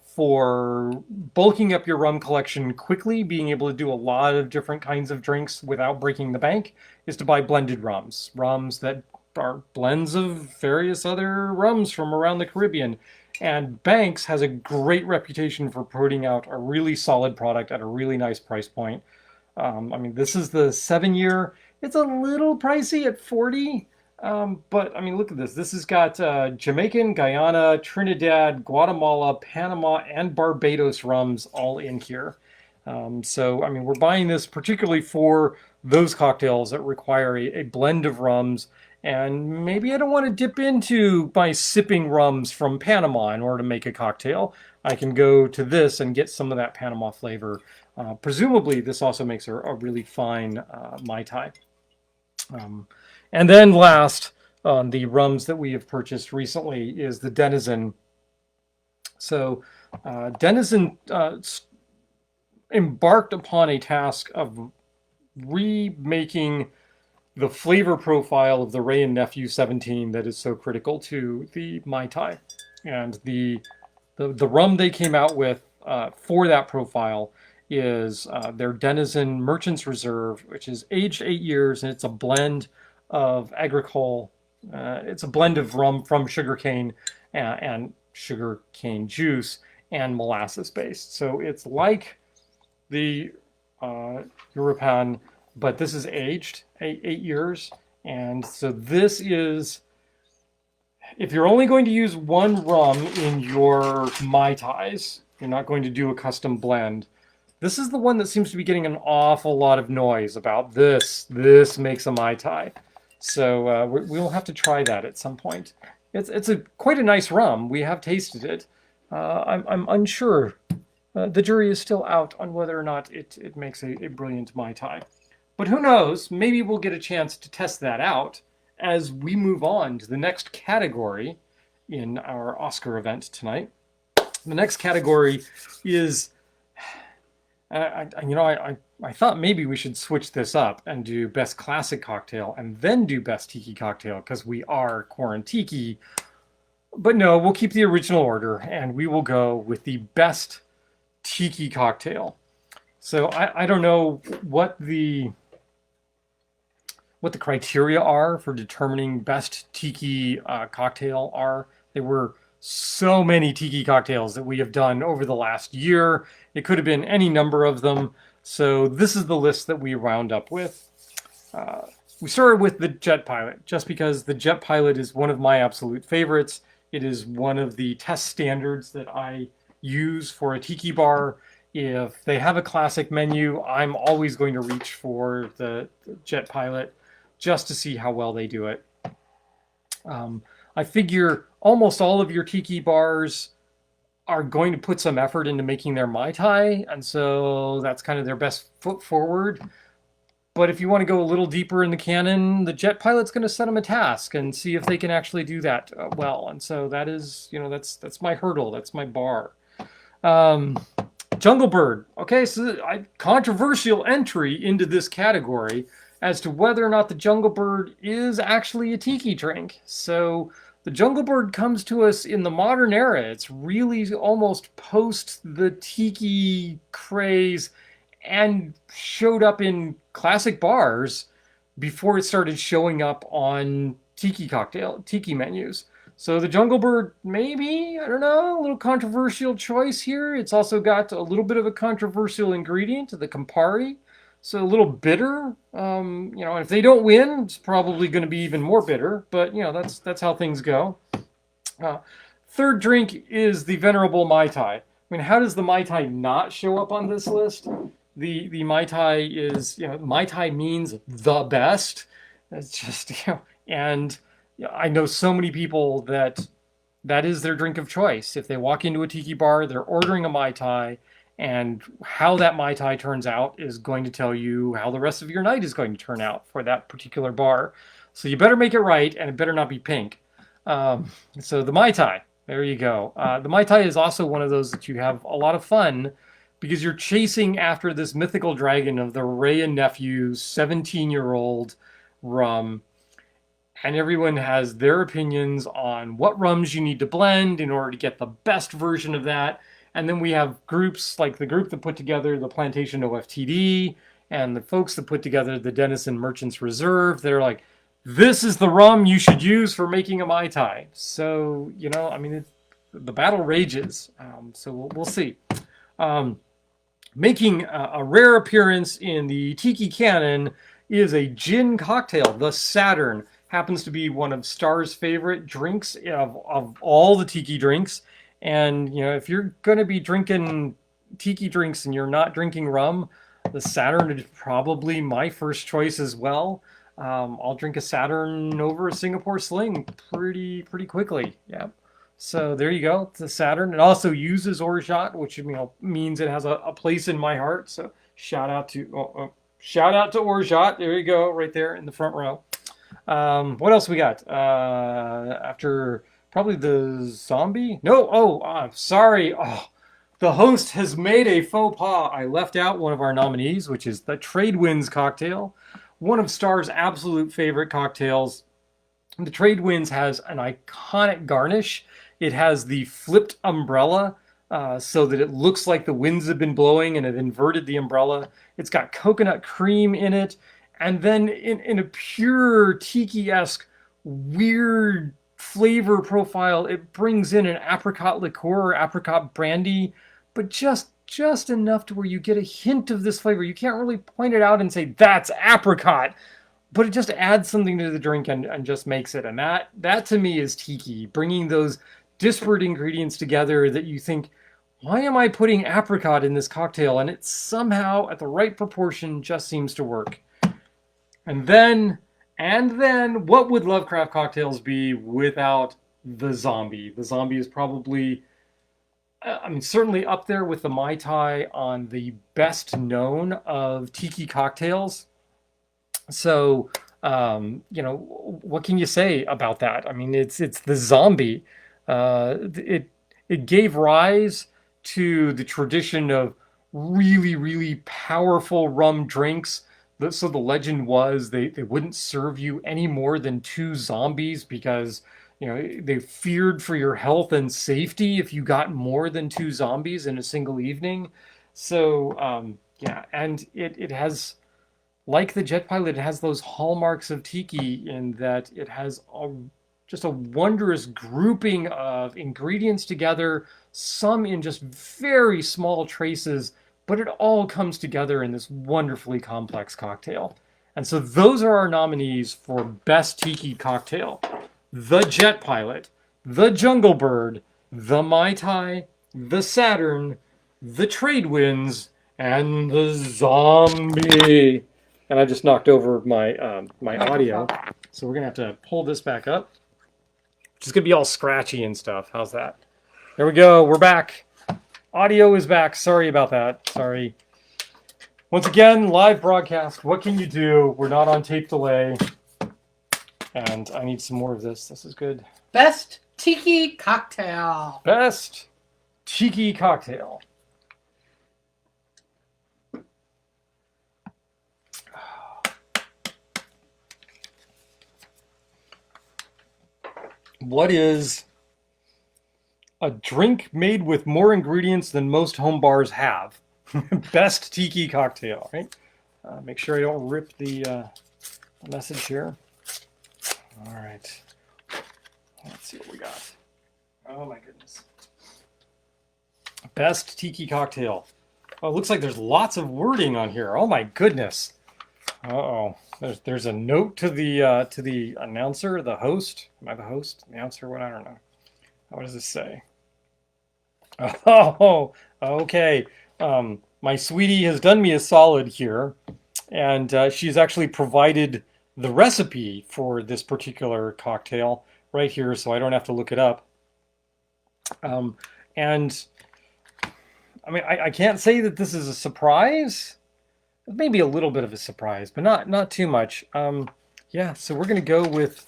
for bulking up your rum collection quickly, being able to do a lot of different kinds of drinks without breaking the bank, is to buy blended rums. Rums that are blends of various other rums from around the Caribbean. And Banks has a great reputation for putting out a really solid product at a really nice price point. I mean, this is the 7-year. It's a little pricey at 40. But I mean, look at this. This has got Jamaican, Guyana, Trinidad, Guatemala, Panama, and Barbados rums all in here. So, I mean, we're buying this particularly for those cocktails that require a blend of rums. And maybe I don't want to dip into my sipping rums from Panama in order to make a cocktail. I can go to this and get some of that Panama flavor. Presumably, this also makes a really fine Mai Tai. Um, and then last on the rums that we have purchased recently is the Denizen. So Denizen embarked upon a task of remaking the flavor profile of the Ray and Nephew 17 that is so critical to the Mai Tai. And the rum they came out with for that profile is their Denizen Merchant's Reserve, which is aged 8 years, and it's a blend of agricole. It's a blend of rum from sugarcane and sugarcane juice and molasses based. So it's like the Europan, but this is aged 8 years. And so this is, if you're only going to use one rum in your Mai Tais, you're not going to do a custom blend. This is the one that seems to be getting an awful lot of noise about this. This makes a Mai Tai. So we'll have to try that at some point. It's quite a nice rum. We have tasted it. I'm unsure. The jury is still out on whether or not it makes a brilliant Mai Tai. But who knows? Maybe we'll get a chance to test that out as we move on to the next category in our Oscar event tonight. The next category is, I thought maybe we should switch this up and do Best Classic Cocktail and then do Best Tiki Cocktail because we are Quarantiki. But no, we'll keep the original order and we will go with the Best Tiki Cocktail. So I don't know what the criteria are for determining best tiki cocktail are. There were so many tiki cocktails that we have done over the last year. It could have been any number of them. So this is the list that we wound up with. We started with the Jet Pilot, just because the Jet Pilot is one of my absolute favorites. It is one of the test standards that I use for a tiki bar. If they have a classic menu, I'm always going to reach for the Jet Pilot just to see how well they do it. I figure almost all of your tiki bars are going to put some effort into making their Mai Tai, and so that's kind of their best foot forward. But if you want to go a little deeper in the canon, the Jet Pilot's going to set them a task and see if they can actually do that well. And so that is, that's my hurdle. That's my bar. Jungle Bird. Okay, so controversial entry into this category as to whether or not the Jungle Bird is actually a tiki drink. So the Jungle Bird comes to us in the modern era. It's really almost post the tiki craze and showed up in classic bars before it started showing up on tiki menus. So the Jungle Bird, maybe, I don't know, a little controversial choice here. It's also got a little bit of a controversial ingredient, the Campari. So a little bitter. If they don't win, it's probably going to be even more bitter. But, that's how things go. Third drink is the venerable Mai Tai. I mean, how does the Mai Tai not show up on this list? The Mai Tai is, Mai Tai means the best. It's just, and I know so many people that is their drink of choice. If they walk into a tiki bar, they're ordering a Mai Tai, and how that Mai Tai turns out is going to tell you how the rest of your night is going to turn out for that particular bar. So you better make it right, and it better not be pink. So the Mai Tai, there you go. The Mai Tai is also one of those that you have a lot of fun because you're chasing after this mythical dragon of the Ray and Nephew 17-year-old rum. And everyone has their opinions on what rums you need to blend in order to get the best version of that. And then we have groups like the group that put together the Plantation OFTD and the folks that put together the Denizen Merchant's Reserve. They're like, this is the rum you should use for making a Mai Tai. So, the battle rages. So we'll see. Making a rare appearance in the Tiki canon is a gin cocktail, the Saturn. happens to be one of Star's favorite drinks of all the tiki drinks. And, you know, if you're going to be drinking tiki drinks and you're not drinking rum, the Saturn is probably my first choice as well. I'll drink a Saturn over a Singapore Sling pretty quickly. Yeah. So there you go. It's a Saturn. It also uses orgeat, which means it has a place in my heart. So shout out to orgeat. There you go, right there in the front row. What else we got? After probably the zombie. No. Oh, sorry. Oh, the host has made a faux pas. I left out one of our nominees, which is the Trade Winds cocktail, one of Star's absolute favorite cocktails. The Trade Winds has an iconic garnish. It has the flipped umbrella, so that it looks like the winds have been blowing and have inverted the umbrella. It's got coconut cream in it. And then in a pure tiki-esque, weird flavor profile, it brings in an apricot liqueur or apricot brandy, but just enough to where you get a hint of this flavor. You can't really point it out and say, that's apricot, but it just adds something to the drink and just makes it. And that to me is tiki, bringing those disparate ingredients together that you think, why am I putting apricot in this cocktail? And it somehow, at the right proportion, just seems to work. And then, what would Lovecraft cocktails be without the zombie? The zombie is probably, certainly up there with the Mai Tai on the best known of tiki cocktails. So, what can you say about that? I mean, it's the zombie. It gave rise to the tradition of really powerful rum drinks. So the legend was they wouldn't serve you any more than 2 zombies because they feared for your health and safety if you got more than 2 zombies in a single evening. So yeah, and it has, like the Jet Pilot, it has those hallmarks of tiki in that it has just a wondrous grouping of ingredients together, some in just very small traces, but it all comes together in this wonderfully complex cocktail. And so those are our nominees for Best Tiki Cocktail. The Jet Pilot, the Jungle Bird, the Mai Tai, the Saturn, the Trade Winds, and the Zombie. And I just knocked over my my audio, so we're gonna have to pull this back up. Which is gonna be all scratchy and stuff. How's that? There we go. We're back. Audio is back. Sorry about that. Sorry. Once again, live broadcast. What can you do? We're not on tape delay. And I need some more of this. This is good. Best tiki cocktail. Best tiki cocktail. What is a drink made with more ingredients than most home bars have? Best tiki cocktail, right? Make sure I don't rip the message here. All right. Let's see what we got. Oh my goodness. Best tiki cocktail. Oh, it looks like there's lots of wording on here. Oh my goodness. Uh-oh. There's a note to the announcer, the host. Am I the host? Announcer? What? I don't know. What does this say? Oh, okay. My sweetie has done me a solid here, and she's actually provided the recipe for this particular cocktail right here, so I don't have to look it up. And I mean, I can't say that this is a surprise. Maybe a little bit of a surprise, but not too much. Yeah, so we're gonna go with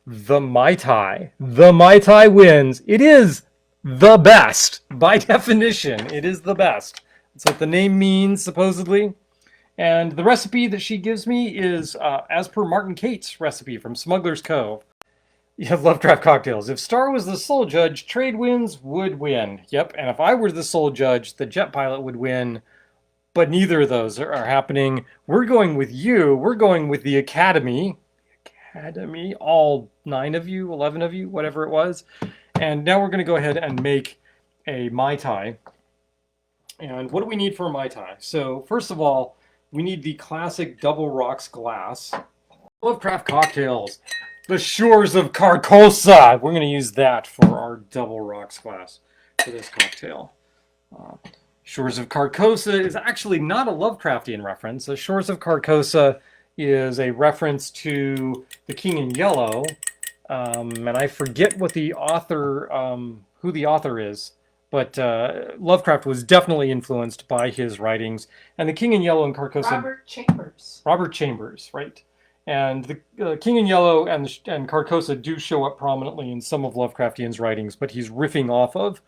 the Mai Tai. The Mai Tai wins. It is the best. By definition, it is the best. That's what the name means, supposedly. And the recipe that she gives me is as per Martin Cate's recipe from Smuggler's Cove. You have Lovecraft cocktails. If Star was the sole judge, Trade Winds would win. Yep, and if I were the sole judge, the Jet Pilot would win. But neither of those are happening. We're going with you. We're going with the Academy. Academy, all 9 of you, 11 of you, whatever it was. And now we're going to go ahead and make a Mai Tai. And what do we need for a Mai Tai? So first of all, we need the classic double rocks glass. Lovecraft cocktails. The Shores of Carcosa. We're going to use that for our double rocks glass for this cocktail. Uh, Shores of Carcosa is actually not a Lovecraftian reference. The Shores of Carcosa is a reference to The King in Yellow, and I forget what the author, who the author is, but Lovecraft was definitely influenced by his writings. And The King in Yellow and Carcosa. Robert Chambers. Robert Chambers, right? And the King in Yellow and Carcosa do show up prominently in some of Lovecraftian's writings, but he's riffing off of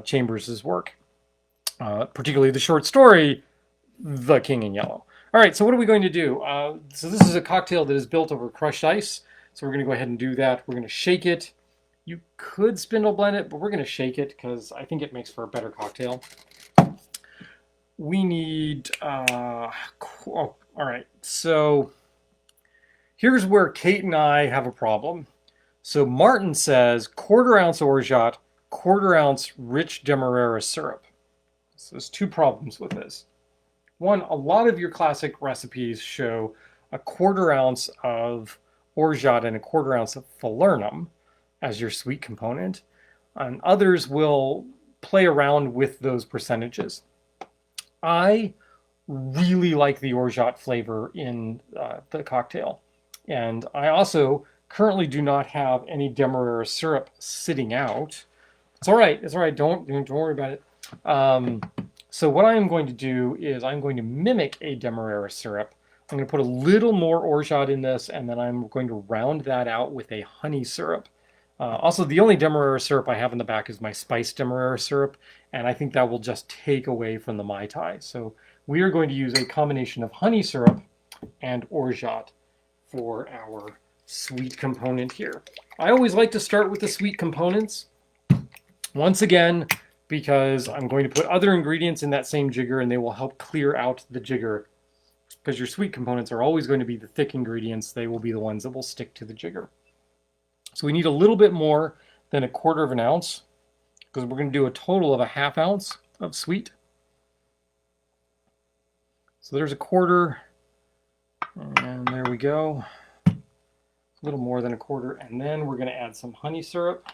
Chambers's work. Particularly the short story, The King in Yellow. All right, so what are we going to do? So this is a cocktail that is built over crushed ice. So we're going to go ahead and do that. We're going to shake it. You could spindle blend it, but we're going to shake it because I think it makes for a better cocktail. We need, all right, so here's where Kate and I have a problem. So Martin says 1/4 ounce orgeat, 1/4 ounce rich demerara syrup. So there's two problems with this. One, a lot of your classic recipes show 1/4 ounce of orgeat and 1/4 ounce of falernum as your sweet component, and others will play around with those percentages. I really like the orgeat flavor in the cocktail, and I also currently do not have any demerara syrup sitting out. It's all right. It's all right. Don't worry about it. So what I'm going to do is I'm going to mimic a demerara syrup. I'm going to put a little more orgeat in this, and then I'm going to round that out with a honey syrup. Also, the only demerara syrup I have in the back is my spiced demerara syrup, and I think that will just take away from the Mai Tai. So we are going to use a combination of honey syrup and orgeat for our sweet component here. I always like to start with the sweet components. Once again, because I'm going to put other ingredients in that same jigger and they will help clear out the jigger. Because your sweet components are always going to be the thick ingredients. They will be the ones that will stick to the jigger. So we need a little bit more than 1/4 ounce because we're going to do a total of 1/2 ounce of sweet. So there's 1/4, and there we go. A little more than 1/4, and then we're going to add some honey syrup.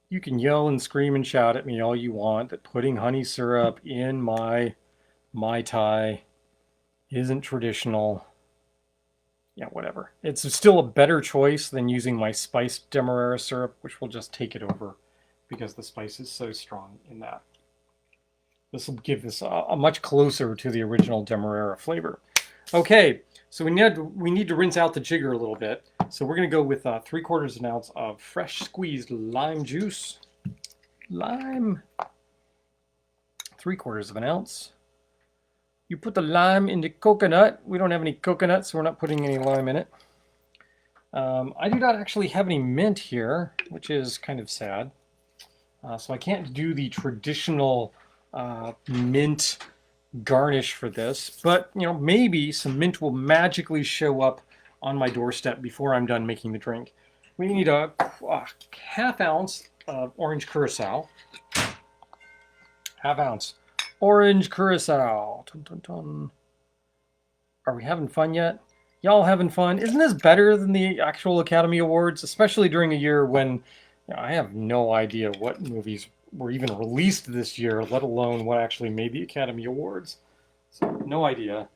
You can yell and scream and shout at me all you want that putting honey syrup in my Mai Tai isn't traditional. Yeah, whatever. It's still a better choice than using my spiced demerara syrup, which will just take it over because the spice is so strong in that. This will give this a much closer to the original demerara flavor. Okay, so we need to rinse out the jigger a little bit. So we're going to go with 3/4 ounce of fresh squeezed lime juice. Lime. 3/4 ounce. You put the lime in the coconut. We don't have any coconut, so we're not putting any lime in it. I do not actually have any mint here, which is kind of sad. So I can't do the traditional mint garnish for this, but maybe some mint will magically show up on my doorstep before I'm done making the drink. We need a 1/2 ounce of orange curacao. 1/2 ounce. Orange curacao. Dun, dun, dun. Are we having fun yet? Y'all having fun? Isn't this better than the actual Academy Awards? Especially during a year when I have no idea what movies were even released this year, let alone what actually made the Academy Awards. So no idea.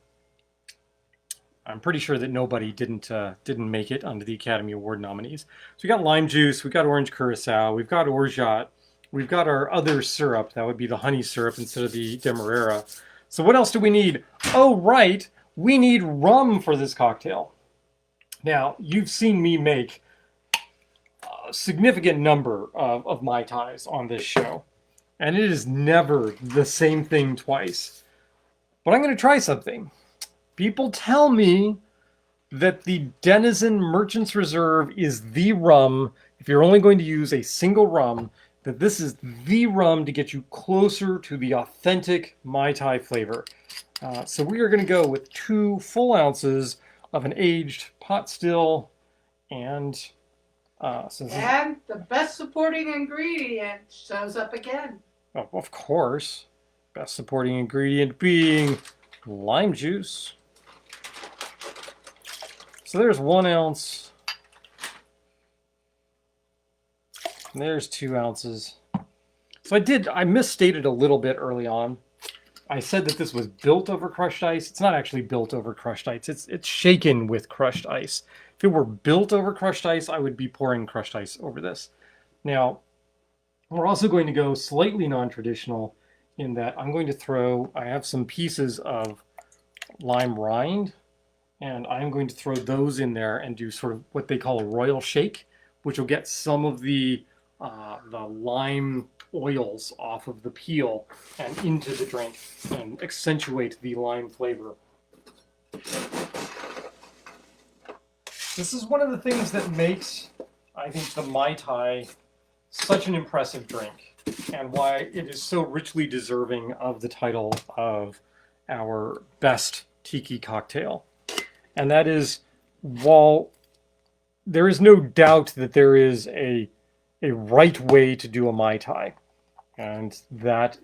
I'm pretty sure that nobody didn't make it onto the Academy Award nominees. So we got lime juice, we got orange curacao, we've got orgeat, we've got our other syrup. That would be the honey syrup instead of the demerara. So what else do we need? Oh, right, we need rum for this cocktail. Now, you've seen me make a significant number of Mai Tais on this show, and it is never the same thing twice. But I'm going to try something. People tell me that the Denizen Merchant's Reserve is the rum. If you're only going to use a single rum, that this is the rum to get you closer to the authentic Mai Tai flavor. So we are going to go with 2 full ounces of an aged pot still, and and the best supporting ingredient shows up again. Oh, of course, best supporting ingredient being lime juice. So there's 1 ounce. And there's 2 ounces. So I misstated a little bit early on. I said that this was built over crushed ice. It's not actually built over crushed ice. It's shaken with crushed ice. If it were built over crushed ice, I would be pouring crushed ice over this. Now, we're also going to go slightly non-traditional in that I have some pieces of lime rind, and I'm going to throw those in there and do sort of what they call a royal shake, which will get some of the lime oils off of the peel and into the drink and accentuate the lime flavor. This is one of the things that makes, I think, the Mai Tai such an impressive drink, and why it is so richly deserving of the title of our best tiki cocktail. And that is, while there is no doubt that there is a right way to do a Mai Tai, and that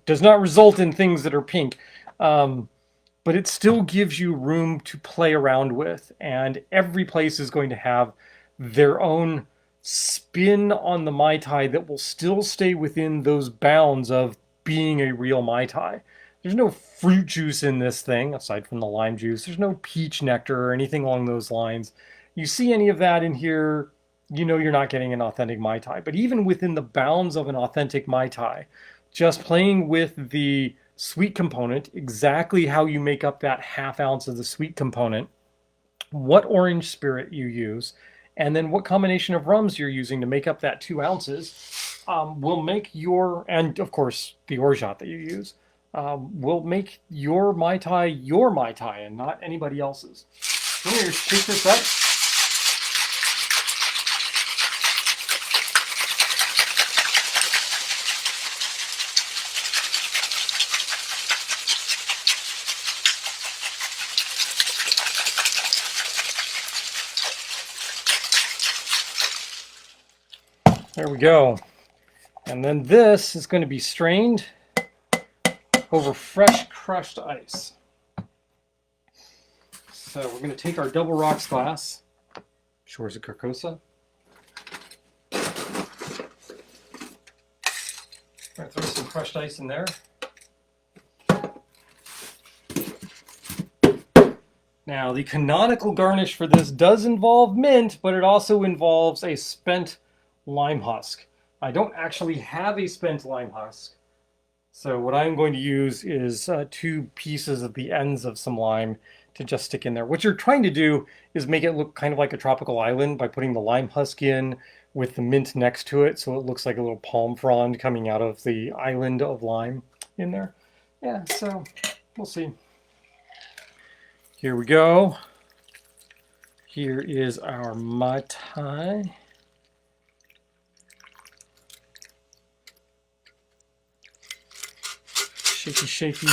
does not result in things that are pink, but it still gives you room to play around with, and every place is going to have their own spin on the Mai Tai that will still stay within those bounds of being a real Mai Tai. There's no fruit juice in this thing, aside from the lime juice. There's no peach nectar or anything along those lines. You see any of that in here, you know you're not getting an authentic Mai Tai. But even within the bounds of an authentic Mai Tai, just playing with the sweet component, exactly how you make up that half ounce of the sweet component, what orange spirit you use, and then what combination of rums you're using to make up that 2 ounces will make and of course the orgeat that you use, will make your Mai Tai and not anybody else's. So I'm going to shake this up. There we go. And then this is going to be strained over fresh crushed ice. So we're going to take our double rocks glass, Shores of Carcosa. We're going to throw some crushed ice in there. Now, the canonical garnish for this does involve mint, but it also involves a spent lime husk. I don't actually have a spent lime husk, so what I'm going to use is 2 pieces of the ends of some lime to just stick in there. What you're trying to do is make it look kind of like a tropical island by putting the lime husk in with the mint next to it, so it looks like a little palm frond coming out of the island of lime in there. Yeah, so we'll see. Here we go. Here is our Mai Tai. Shaky, shaky.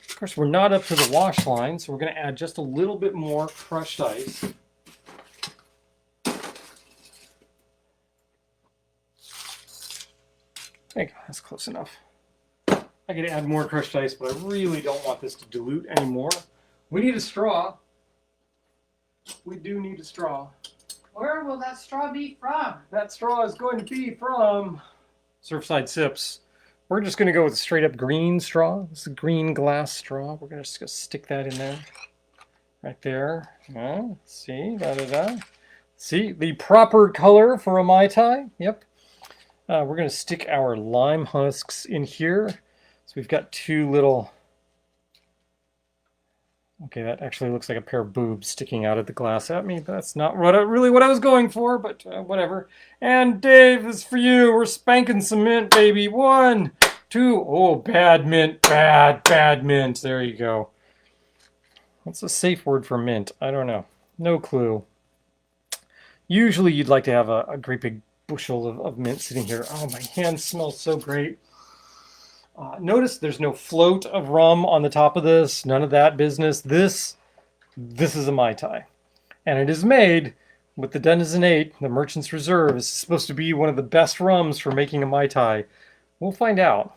Of course, we're not up to the wash line, so we're going to add just a little bit more crushed ice. There you go, that's close enough. I could add more crushed ice, but I really don't want this to dilute anymore. We need a straw. We do need a straw. Where will that straw be from? That straw is going to be from Surfside Sips. We're just going to go with a straight up green straw. This is a green glass straw. We're just going to stick that in there. Right there. See, See, the proper color for a Mai Tai. Yep. We're going to stick our lime husks in here. So we've got 2 little... Okay, that actually looks like a pair of boobs sticking out of the glass at me. That's not really what I was going for, but whatever. And Dave, this is for you. We're spanking some mint, baby. 1, 2. Oh, bad mint. Bad mint. There you go. What's a safe word for mint? I don't know. No clue. Usually you'd like to have a great big bushel of mint sitting here. Oh, my hand smells so great. Notice there's no float of rum on the top of this. None of that business. This is a Mai Tai. And it is made with the Denizen 8, the Merchant's Reserve. It's supposed to be one of the best rums for making a Mai Tai. We'll find out.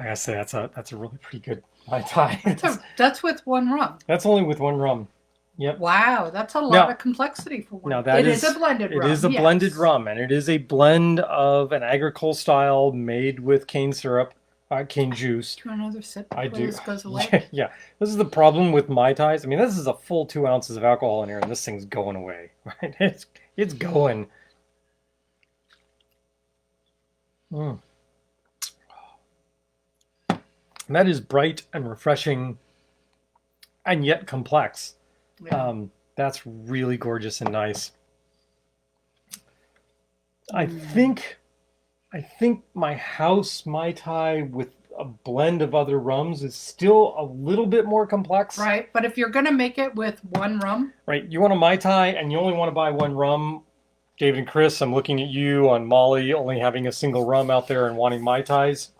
I gotta say that's a really pretty good Mai Tai. That's with one rum. That's only with one rum. Yep. Wow, that's a lot Now, of complexity for one. now that It is a blended rum. it is a Yes. blended rum, and it is a blend of an agricole style made with cane syrup, cane juice. Do you want another sip I before do. this goes away? Yeah, yeah. This is the problem with Mai Tais. I mean, this is a full 2 ounces of alcohol in here, and this thing's going away. Right? It's going. Mm. And that is bright and refreshing, and yet complex. Yeah. That's really gorgeous and nice. I think my house Mai Tai with a blend of other rums is still a little bit more complex. Right, but if you're going to make it with one rum. Right, you want a Mai Tai and you only want to buy one rum. David and Chris, I'm looking at you on Molly only having a single rum out there and wanting Mai Tais.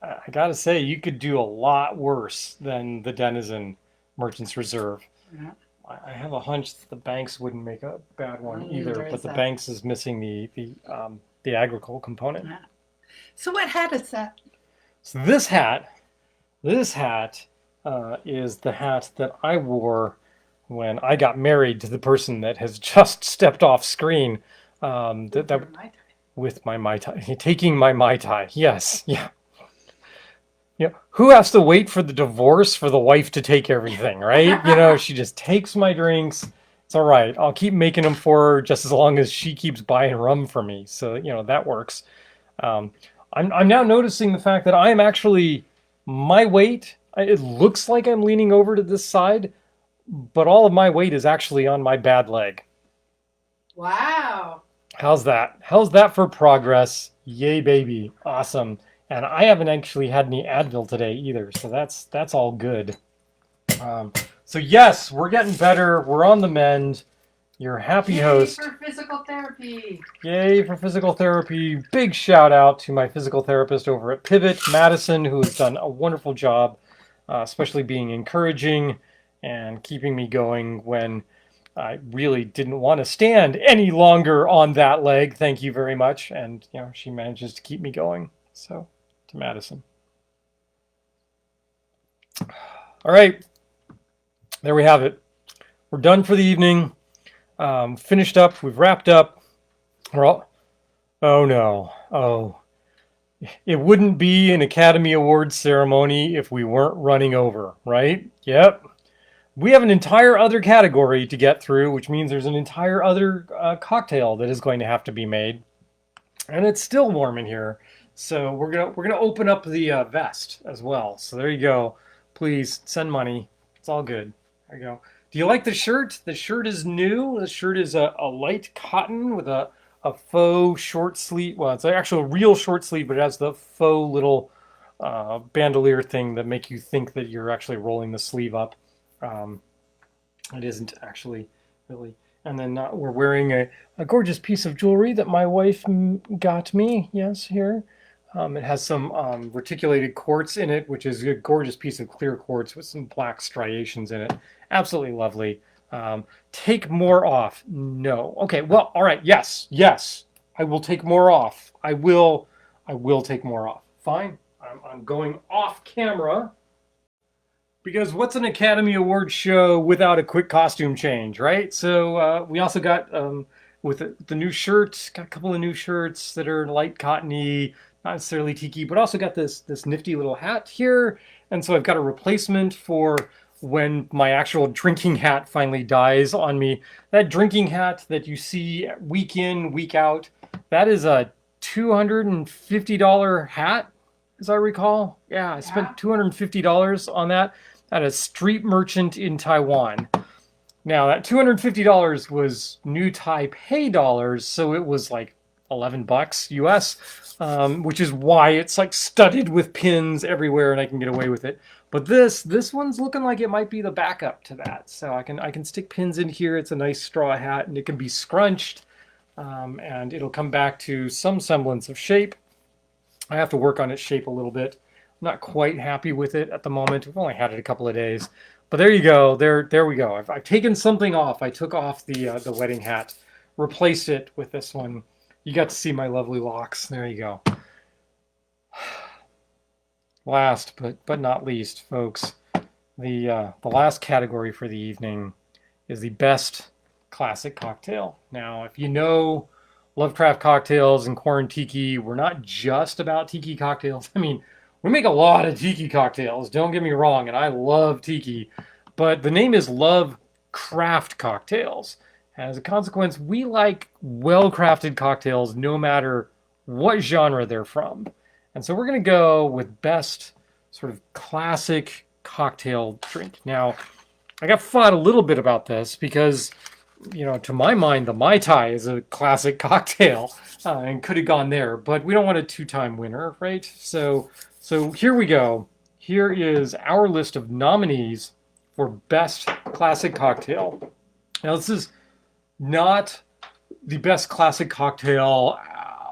I gotta say, you could do a lot worse than the Denizen Merchant's Reserve. Yeah. I have a hunch that the Banks wouldn't make a bad one either, there but is the that. Banks is missing the agricole component. Yeah. So what hat is that? So this hat is the hat that I wore when I got married to the person that has just stepped off screen. With my Mai Tai, taking my Mai Tai. Yes, yeah. You know, who has to wait for the divorce for the wife to take everything, right? You know, she just takes my drinks. It's all right. I'll keep making them for her just as long as she keeps buying rum for me. So, you know, that works. I'm now noticing the fact that I am actually my weight. It looks like I'm leaning over to this side, but all of my weight is actually on my bad leg. Wow. How's that? How's that for progress? Yay, baby. Awesome. And I haven't actually had any Advil today either, so that's all good. So yes, we're getting better. We're on the mend. Your happy host. Yay for physical therapy. Yay for physical therapy. Big shout out to my physical therapist over at Pivot, Madison, who has done a wonderful job, especially being encouraging and keeping me going when I really didn't want to stand any longer on that leg. Thank you very much. And, you know, she manages to keep me going. So, to Madison. All right. There we have it. We're done for the evening. Finished up. We've wrapped up. We're all... Oh, no. Oh. It wouldn't be an Academy Awards ceremony if we weren't running over, right? Yep. We have an entire other category to get through, which means there's an entire other cocktail that is going to have to be made. And it's still warm in here. So we're gonna open up the vest as well. So there you go. Please send money. It's all good. There you go. Do you like the shirt? The shirt is new. The shirt is a light cotton with a faux short sleeve. Well, it's an actual real short sleeve, but it has the faux little bandolier thing that make you think that you're actually rolling the sleeve up. It isn't actually really. And then we're wearing a gorgeous piece of jewelry that my wife got me. Yes, here. It has some reticulated quartz in it, which is a gorgeous piece of clear quartz with some black striations in it. Absolutely lovely. Take more off. No. Okay, well, all right. Yes, yes. I will take more off. I will take more off. Fine. I'm going off camera. Because what's an Academy Awards show without a quick costume change, right? So we also got, with the new shirts, got a couple of new shirts that are light cottony, not necessarily tiki, but also got this nifty little hat here. And so I've got a replacement for when my actual drinking hat finally dies on me. That drinking hat that you see week in, week out, that is a $250 hat, as I recall. Yeah, I spent $250 on that at a street merchant in Taiwan. Now, that $250 was new Taipei dollars, so it was like 11 bucks US, which is why it's like studded with pins everywhere and I can get away with it. But this one's looking like it might be the backup to that. So I can stick pins in here. It's a nice straw hat and it can be scrunched, and it'll come back to some semblance of shape. I have to work on its shape a little bit. I'm not quite happy with it at the moment. We've only had it a couple of days. But there you go. There we go. I've taken something off. I took off the wedding hat, replaced it with this one. You got to see my lovely locks. There you go. last but not least, folks, the last category for the evening is the best classic cocktail. Now, if you know Lovecraft cocktails and Quarantiki, we're not just about tiki cocktails. I mean, we make a lot of tiki cocktails, don't get me wrong, and I love tiki, but the name is Lovecraft cocktails. As a consequence, we like well crafted cocktails no matter what genre they're from. And so we're going to go with best sort of classic cocktail drink. Now, I got fought a little bit about this because, to my mind, the Mai Tai is a classic cocktail and could have gone there, but we don't want a two-time winner, right? So here we go. Here is our list of nominees for best classic cocktail. Now, this is not the best classic cocktail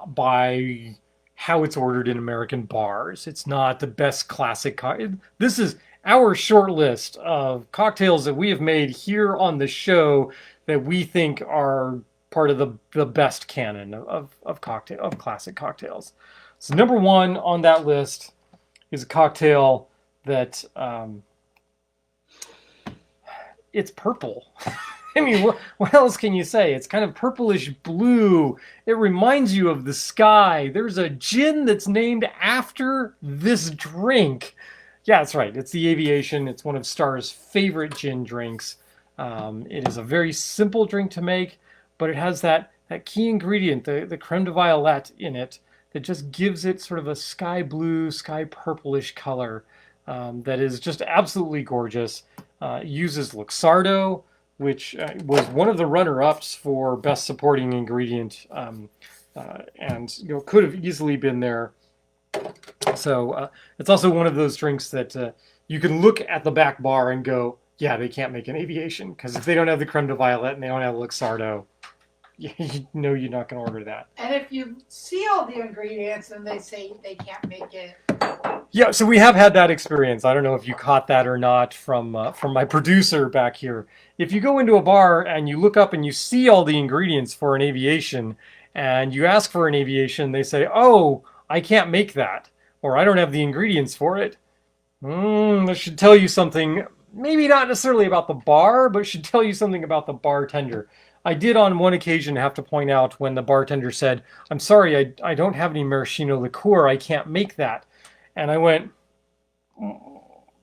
by how it's ordered in American bars. It's not the best classic cocktail. This is our short list of cocktails that we have made here on the show that we think are part of the best canon of classic cocktails. So number one on that list is a cocktail that it's purple. I mean, what else can you say? It's kind of purplish blue. It reminds you of the sky. There's a gin that's named after this drink. Yeah, that's right. It's the Aviation. It's one of Star's favorite gin drinks. It is a very simple drink to make, but it has that key ingredient, the creme de violette in it, that just gives it sort of a sky blue, sky purplish color that is just absolutely gorgeous. It uses Luxardo, which was one of the runner-ups for best supporting ingredient, and could have easily been there. So it's also one of those drinks that you can look at the back bar and go, yeah, they can't make an Aviation, because if they don't have the creme de violette and they don't have Luxardo, you know you're not going to order that. And if you see all the ingredients and they say they can't make it. Yeah, so we have had that experience. I don't know if you caught that or not from my producer back here. If you go into a bar and you look up and you see all the ingredients for an Aviation, and you ask for an Aviation, they say, "Oh, I can't make that," or "I don't have the ingredients for it." That should tell you something. Maybe not necessarily about the bar, but it should tell you something about the bartender. I did on one occasion have to point out when the bartender said, "I'm sorry, I don't have any maraschino liqueur. I can't make that." And I went,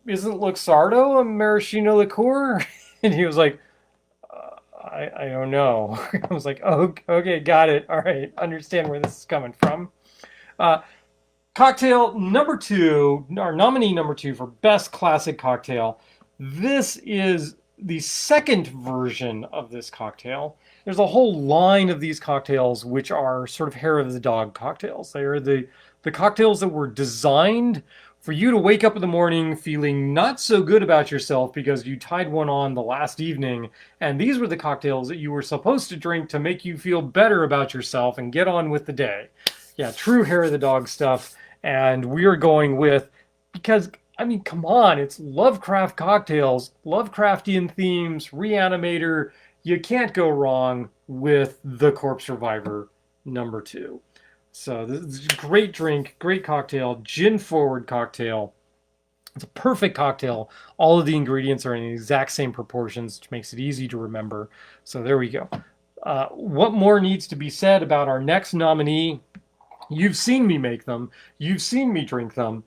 "Isn't Luxardo a maraschino liqueur?" And he was like, I don't know. I was like, "Oh, okay, got it. All right, understand where this is coming from." Cocktail number two, our nominee number two for best classic cocktail. This is the second version of this cocktail. There's a whole line of these cocktails which are sort of hair of the dog cocktails. They are the cocktails that were designed for you to wake up in the morning feeling not so good about yourself because you tied one on the last evening. And these were the cocktails that you were supposed to drink to make you feel better about yourself and get on with the day. Yeah, true hair of the dog stuff. And we are going with, because, I mean, come on, it's Lovecraft cocktails, Lovecraftian themes, Reanimator. You can't go wrong with the Corpse Reviver number two. So this is a great drink, great cocktail, gin-forward cocktail. It's a perfect cocktail. All of the ingredients are in the exact same proportions, which makes it easy to remember. So there we go. What more needs to be said about our next nominee? You've seen me make them. You've seen me drink them.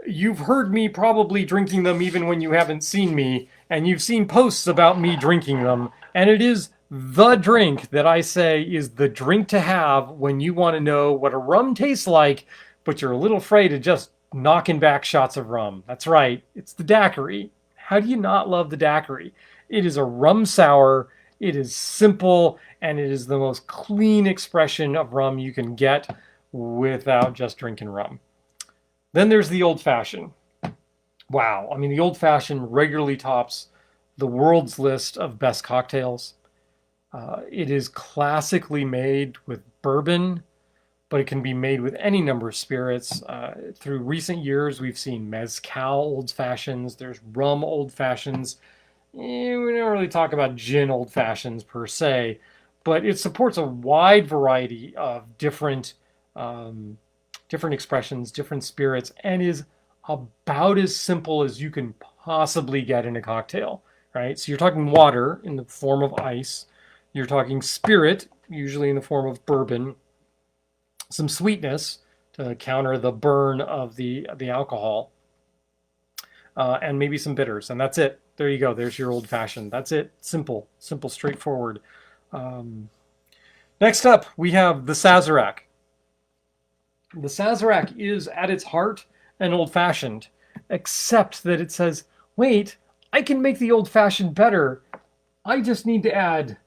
You've heard me probably drinking them even when you haven't seen me. And you've seen posts about me drinking them. And it is the drink that I say is the drink to have when you want to know what a rum tastes like, but you're a little afraid of just knocking back shots of rum. That's right. It's the daiquiri. How do you not love the daiquiri? It is a rum sour. It is simple, and it is the most clean expression of rum you can get without just drinking rum. Then there's the old fashioned. Wow. I mean, the old fashioned regularly tops the world's list of best cocktails. It is classically made with bourbon, but it can be made with any number of spirits. Through recent years, we've seen mezcal old fashions. There's rum old fashions. We don't really talk about gin old fashions per se, but it supports a wide variety of different expressions, different spirits, and is about as simple as you can possibly get in a cocktail, right? So you're talking water in the form of ice. You're talking spirit, usually in the form of bourbon, some sweetness to counter the burn of the alcohol, and maybe some bitters, and that's it. There you go. There's your old fashioned. That's it. Simple, simple, straightforward. Um, Next up, we have the Sazerac. The Sazerac is at its heart an old fashioned, except that it says, wait, I can make the old fashioned better. I just need to add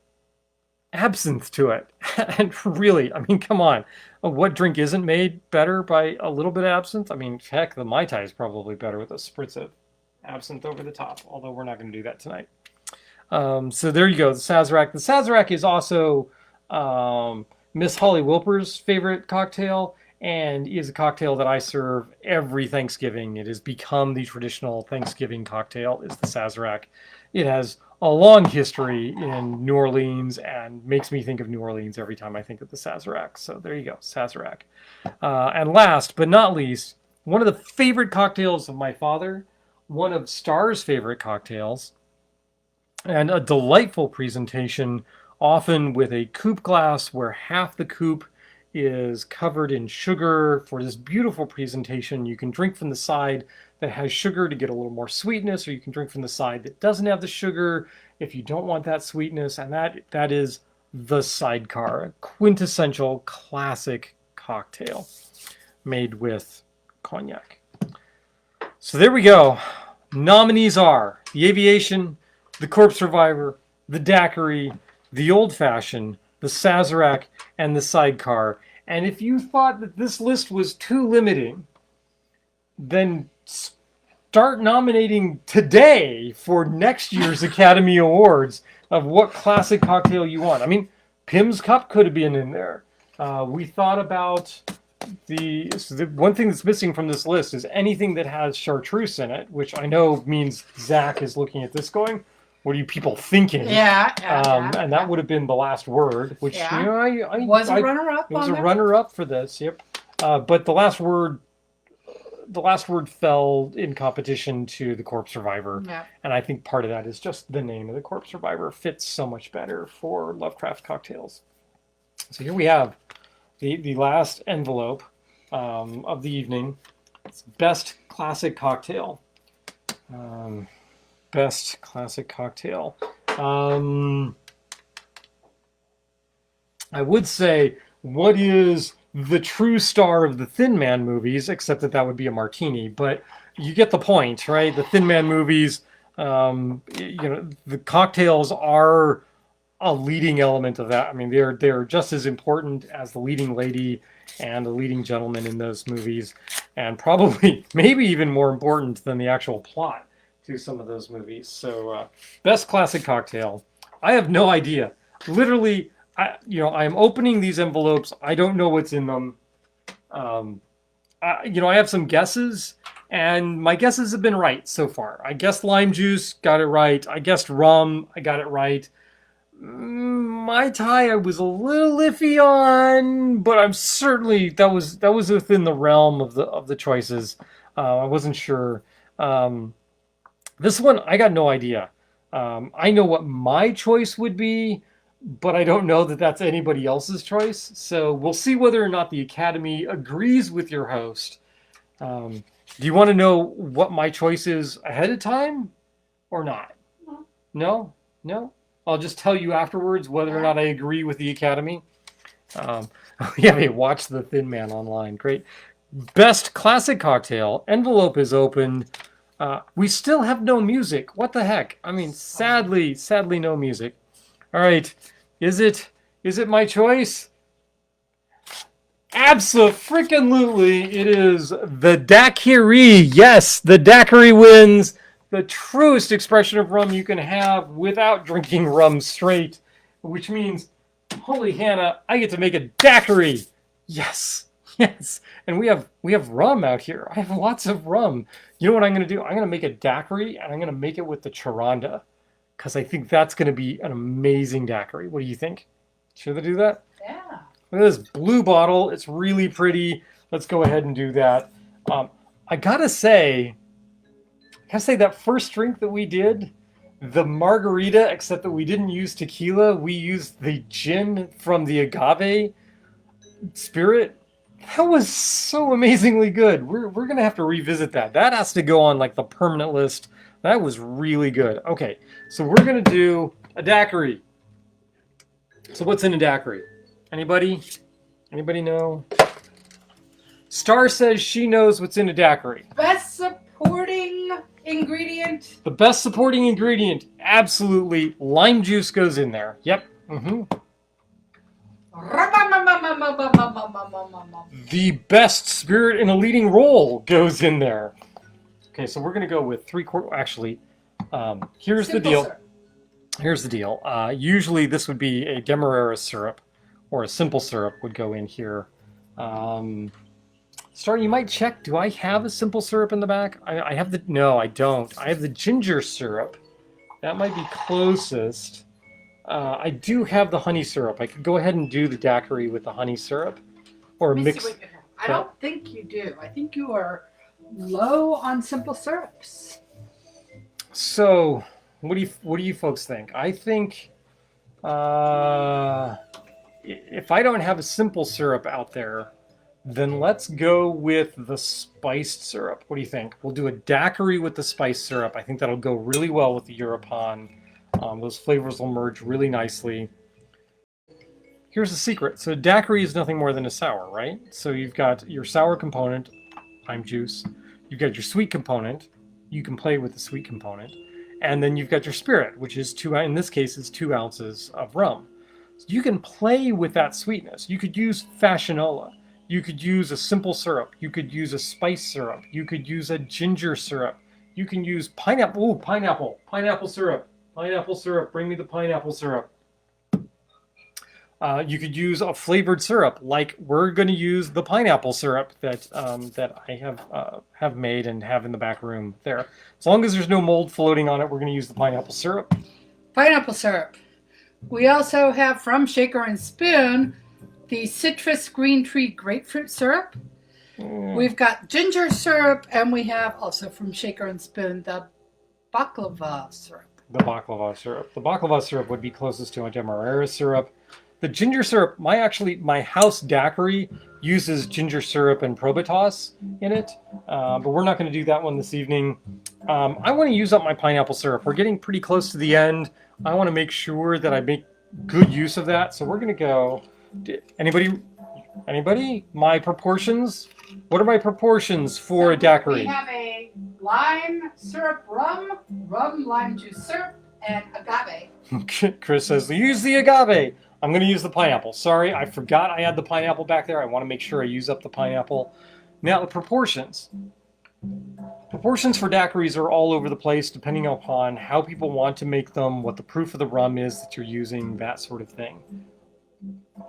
absinthe to it. And really, I mean, come on. What drink isn't made better by a little bit of absinthe? I mean, heck, the Mai Tai is probably better with a spritz of absinthe over the top, although we're not going to do that tonight. So there you go, the Sazerac. The Sazerac is also Miss Holly Wilper's favorite cocktail, and is a cocktail that I serve every Thanksgiving. It has become the traditional Thanksgiving cocktail, is the Sazerac. It has a long history in New Orleans and makes me think of New Orleans every time I think of the Sazerac. So there you go, Sazerac. And last but not least, one of the favorite cocktails of my father, one of Star's favorite cocktails, and a delightful presentation, often with a coupe glass where half the coupe is covered in sugar for this beautiful presentation. You can drink from the side that has sugar to get a little more sweetness, or you can drink from the side that doesn't have the sugar if you don't want that sweetness, and that is the Sidecar, a quintessential classic cocktail made with cognac. So there we go. Nominees are the Aviation, the Corpse Survivor, the Daiquiri, the Old Fashioned, the Sazerac, and the Sidecar. And if you thought that this list was too limiting, then start nominating today for next year's Academy Awards of what classic cocktail you want. I mean, Pim's Cup could have been in there. We thought about the one thing that's missing from this list is anything that has chartreuse in it, which I know means Zach is looking at this going, what are you people thinking? And that would have been The Last Word, which you know, I was a runner-up. It was a runner-up for this. Yep. But The Last Word fell in competition to The Corpse Survivor. Yeah. And I think part of that is just the name of The Corpse Survivor fits so much better for Lovecraft cocktails. So here we have the last envelope of the evening. It's best classic cocktail. Best classic cocktail. I would say, what is the true star of the Thin Man movies, except that would be a martini, but you get the point, right? The Thin Man movies, the cocktails are a leading element of that. I mean, they're just as important as the leading lady and the leading gentleman in those movies, and probably maybe even more important than the actual plot to some of those movies. So, best classic cocktail. I have no idea. Literally, I am opening these envelopes. I don't know what's in them. I have some guesses, and my guesses have been right so far. I guessed lime juice, got it right. I guessed rum, I got it right. Mai Tai, I was a little iffy on, but I'm certainly that was within the realm of the choices. I wasn't sure. This one, I got no idea. I know what my choice would be, but I don't know that that's anybody else's choice. So we'll see whether or not the Academy agrees with your host. Do you want to know what my choice is ahead of time or not? No? I'll just tell you afterwards whether or not I agree with the Academy. Watch The Thin Man online. Great. Best classic cocktail. Envelope is open. We still have no music. What the heck? I mean, sadly, no music. All right. Is it my choice? Abso-freaking-lutely, it is the Daiquiri. Yes, the Daiquiri wins. The truest expression of rum you can have without drinking rum straight, which means, holy Hannah, I get to make a Daiquiri. Yes. And we have rum out here. I have lots of rum. You know what I'm going to do? I'm going to make a Daiquiri, and I'm going to make it with the Charonda, because I think that's going to be an amazing Daiquiri. What do you think? Should I do that? Yeah. Look at this blue bottle. It's really pretty. Let's go ahead and do that. I gotta say that first drink that we did, the margarita, except that we didn't use tequila, we used the gin from the agave spirit. That was so amazingly good. We're gonna have to revisit that. That has to go on like the permanent list. That was really good. Okay, so we're gonna do a daiquiri. So what's in a daiquiri? Anybody? Anybody know? Star says she knows what's in a daiquiri. Best supporting ingredient. The best supporting ingredient, absolutely, lime juice goes in there. Yep. The best spirit in a leading role goes in there. Okay, so we're gonna go with 3/4. Actually, here's the deal. Syrup. Here's the deal. Usually this would be a demerara syrup, or a simple syrup would go in here. Star, you might check. Do I have a simple syrup in the back? I have the. No, I don't. I have the ginger syrup. That might be closest. I do have the honey syrup. I could go ahead and do the daiquiri with the honey syrup, or mix. I don't think you do. I think you are low on simple syrups. So, what do you folks think? I think if I don't have a simple syrup out there, then let's go with the spiced syrup. What do you think? We'll do a daiquiri with the spiced syrup. I think that'll go really well with the Europan. Those flavors will merge really nicely. Here's the secret. So daiquiri is nothing more than a sour, right? So you've got your sour component, lime juice. You've got your sweet component. You can play with the sweet component. And then you've got your spirit, which is in this case, is 2 ounces of rum. So you can play with that sweetness. You could use fashionola. You could use a simple syrup. You could use a spice syrup. You could use a ginger syrup. You can use pineapple. Ooh, pineapple. Pineapple syrup. Pineapple syrup. Bring me the pineapple syrup. You could use a flavored syrup, like we're going to use the pineapple syrup that I have made and have in the back room there. As long as there's no mold floating on it, we're going to use the pineapple syrup. Pineapple syrup. We also have from Shaker and Spoon the citrus green tree grapefruit syrup. We've got ginger syrup, and we have also from Shaker and Spoon the baklava syrup. The baklava syrup. The baklava syrup would be closest to a demerara syrup. The ginger syrup, my house daiquiri uses ginger syrup and probitos in it, but we're not going to do that one this evening. I want to use up my pineapple syrup. We're getting pretty close to the end. I want to make sure that I make good use of that, so we're going to go. Anybody? My proportions? What are my proportions for a daiquiri? We have a lime syrup rum, lime juice syrup, and agave. Chris says, use the agave. I'm going to use the pineapple. Sorry, I forgot I had the pineapple back there. I want to make sure I use up the pineapple. Now, the proportions. Proportions for daiquiris are all over the place, depending upon how people want to make them, what the proof of the rum is that you're using, that sort of thing.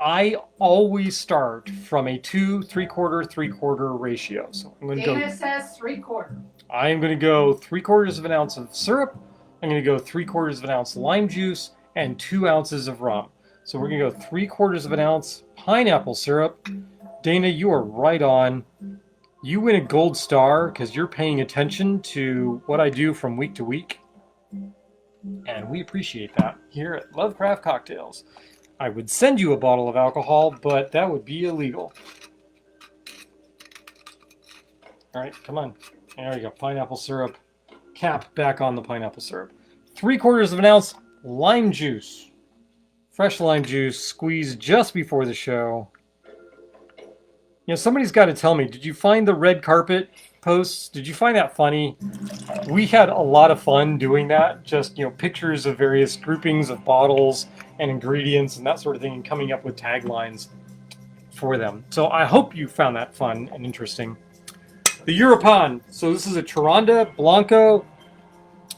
I always start from a 2 3/4 3/4 ratio. So I'm going to Dana says 3/4. I am going to go 3/4 of an ounce of syrup. I'm going to go 3/4 of an ounce of lime juice and 2 ounces of rum. So we're going to go 3/4 of an ounce pineapple syrup. Dana, you are right on. You win a gold star because you're paying attention to what I do from week to week. And we appreciate that here at Lovecraft Cocktails. I would send you a bottle of alcohol, but that would be illegal. All right, come on. There we go. Pineapple syrup. Cap back on the pineapple syrup. 3/4 of an ounce lime juice. Fresh lime juice squeezed just before the show. You know, somebody's got to tell me, did you find the red carpet posts? Did you find that funny? We had a lot of fun doing that. Just, pictures of various groupings of bottles and ingredients and that sort of thing, and coming up with taglines for them. So I hope you found that fun and interesting. The Europan. So this is a Charonda Blanco.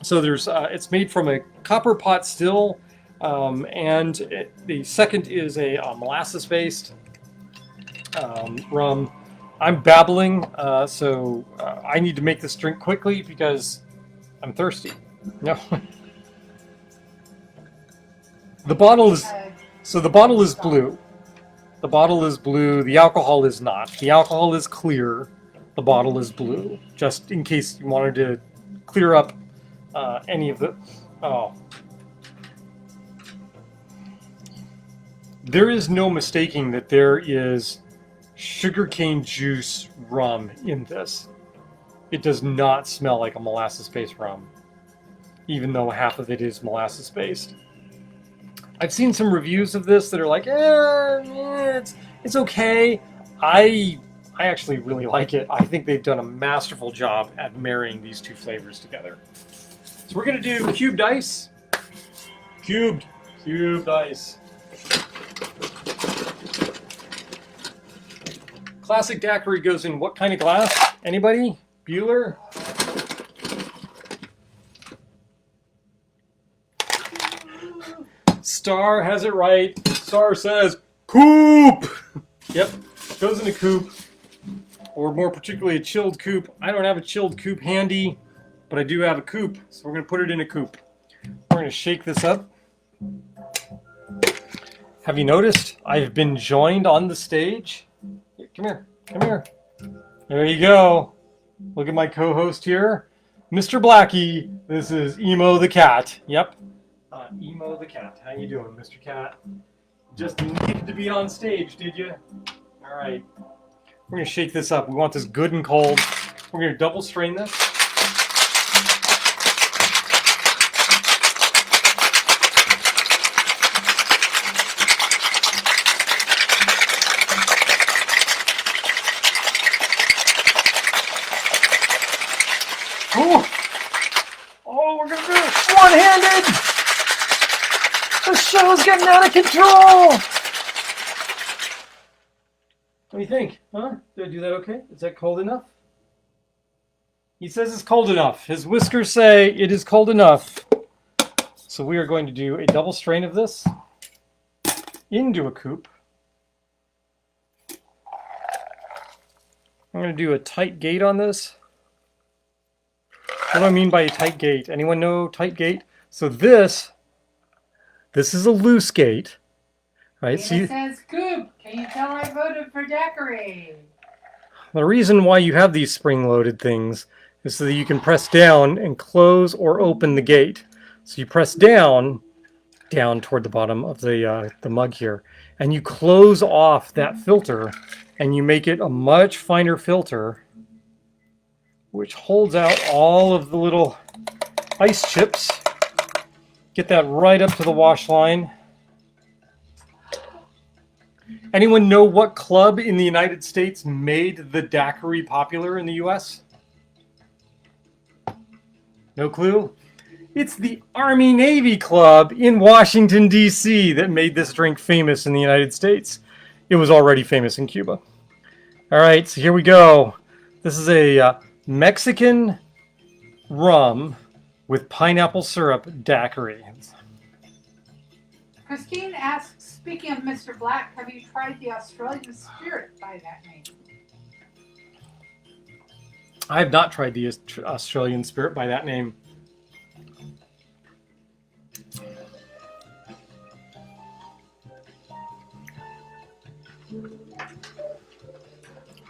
So it's made from a copper pot still. The second is a molasses-based rum. I'm babbling, so I need to make this drink quickly because I'm thirsty. No. The bottle is blue. The bottle is blue. The alcohol is not. The alcohol is clear. the bottle is blue, just in case you wanted to clear up any of the... Oh. There is no mistaking that there is sugarcane juice rum in this. It does not smell like a molasses-based rum, even though half of it is molasses-based. I've seen some reviews of this that are like, it's okay. I actually really like it. I think they've done a masterful job at marrying these two flavors together. So we're gonna do cubed ice. Cubed ice. Classic daiquiri goes in what kind of glass? Anybody? Bueller? Star has it right. Star says coupe. Yep, goes in a coupe, or more particularly a chilled coupe. I don't have a chilled coupe handy, but I do have a coupe, so we're gonna put it in a coupe. We're gonna shake this up. Have you noticed I've been joined on the stage? Come here, come here. There you go. Look at my co-host here, Mr. Blackie. This is Emo the cat. Yep. Emo the cat. How you doing, Mr. Cat? Just needed to be on stage, did you? All right. We're going to shake this up. We want this good and cold. We're going to double strain this. Oh, we're going to do it one-handed! The show's getting out of control! What do you think? Huh? Did I do that okay? Is that cold enough? He says it's cold enough. His whiskers say it is cold enough. So we are going to do a double strain of this into a coupe. I'm going to do a tight gate on this. What do I mean by a tight gate? Anyone know tight gate? So this is a loose gate, right? So it says coupe. Can you tell I voted for daiquiri? The reason why you have these spring-loaded things is so that you can press down and close or open the gate. So you press down toward the bottom of the mug here, and you close off that filter, and you make it a much finer filter, which holds out all of the little ice chips. Get that right up to the wash line. Anyone know what club in the United States made the daiquiri popular in the US? No clue? It's the Army-Navy Club in Washington, D.C. that made this drink famous in the United States. It was already famous in Cuba. All right, so here we go. This is a Mexican rum with pineapple syrup daiquiri. Christine asks, speaking of Mr. Black, have you tried the Australian Spirit by that name? I have not tried the Australian Spirit by that name.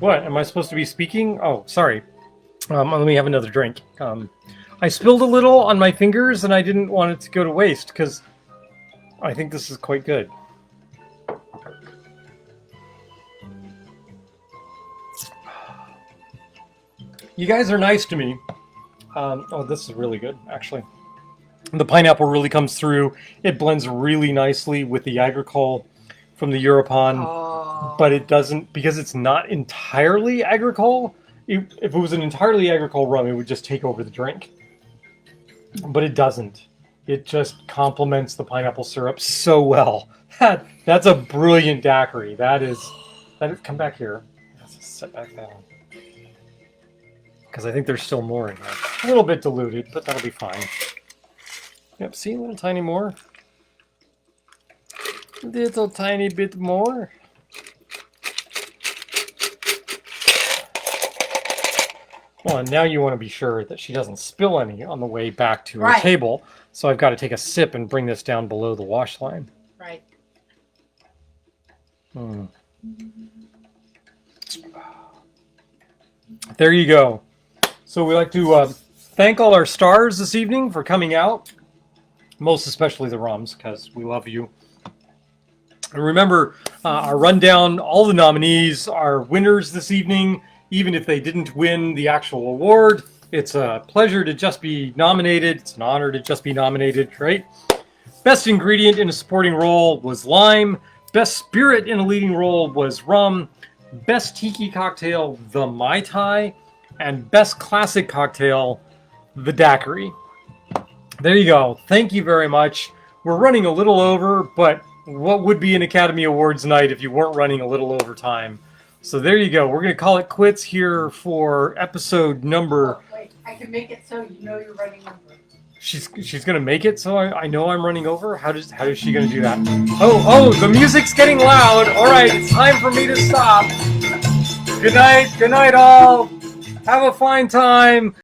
What? Am I supposed to be speaking? Oh, sorry. Let me have another drink. I spilled a little on my fingers and I didn't want it to go to waste because I think this is quite good. You guys are nice to me. Oh, this is really good, actually. The pineapple really comes through. It blends really nicely with the agricole from the Europon, but it doesn't, because it's not entirely agricole. If it was an entirely agricole rum, it would just take over the drink. But it doesn't. It just complements the pineapple syrup so well. That's a brilliant daiquiri. That is, come back here. Let's set back down. Because I think there's still more in here. A little bit diluted, but that'll be fine. Yep, see, a little tiny more. Little tiny bit more. Well, and now you want to be sure that she doesn't spill any on the way back to her table. So I've got to take a sip and bring this down below the wash line. Right. There you go. So we'd like to thank all our stars this evening for coming out, most especially the Rums, because we love you. And remember, our rundown, all the nominees are winners this evening, even if they didn't win the actual award. It's a pleasure to just be nominated. It's an honor to just be nominated, right? Best ingredient in a supporting role was lime. Best spirit in a leading role was rum. Best tiki cocktail, the Mai Tai. And best classic cocktail, the Daiquiri. There you go. Thank you very much. We're running a little over, but what would be an Academy Awards night if you weren't running a little over time? So there you go. We're going to call it quits here for episode number... Oh, wait, I can make it so you know you're running over. She's going to make it so I know I'm running over? How is she going to do that? Oh, the music's getting loud. All right, it's time for me to stop. Good night all. Have a fine time.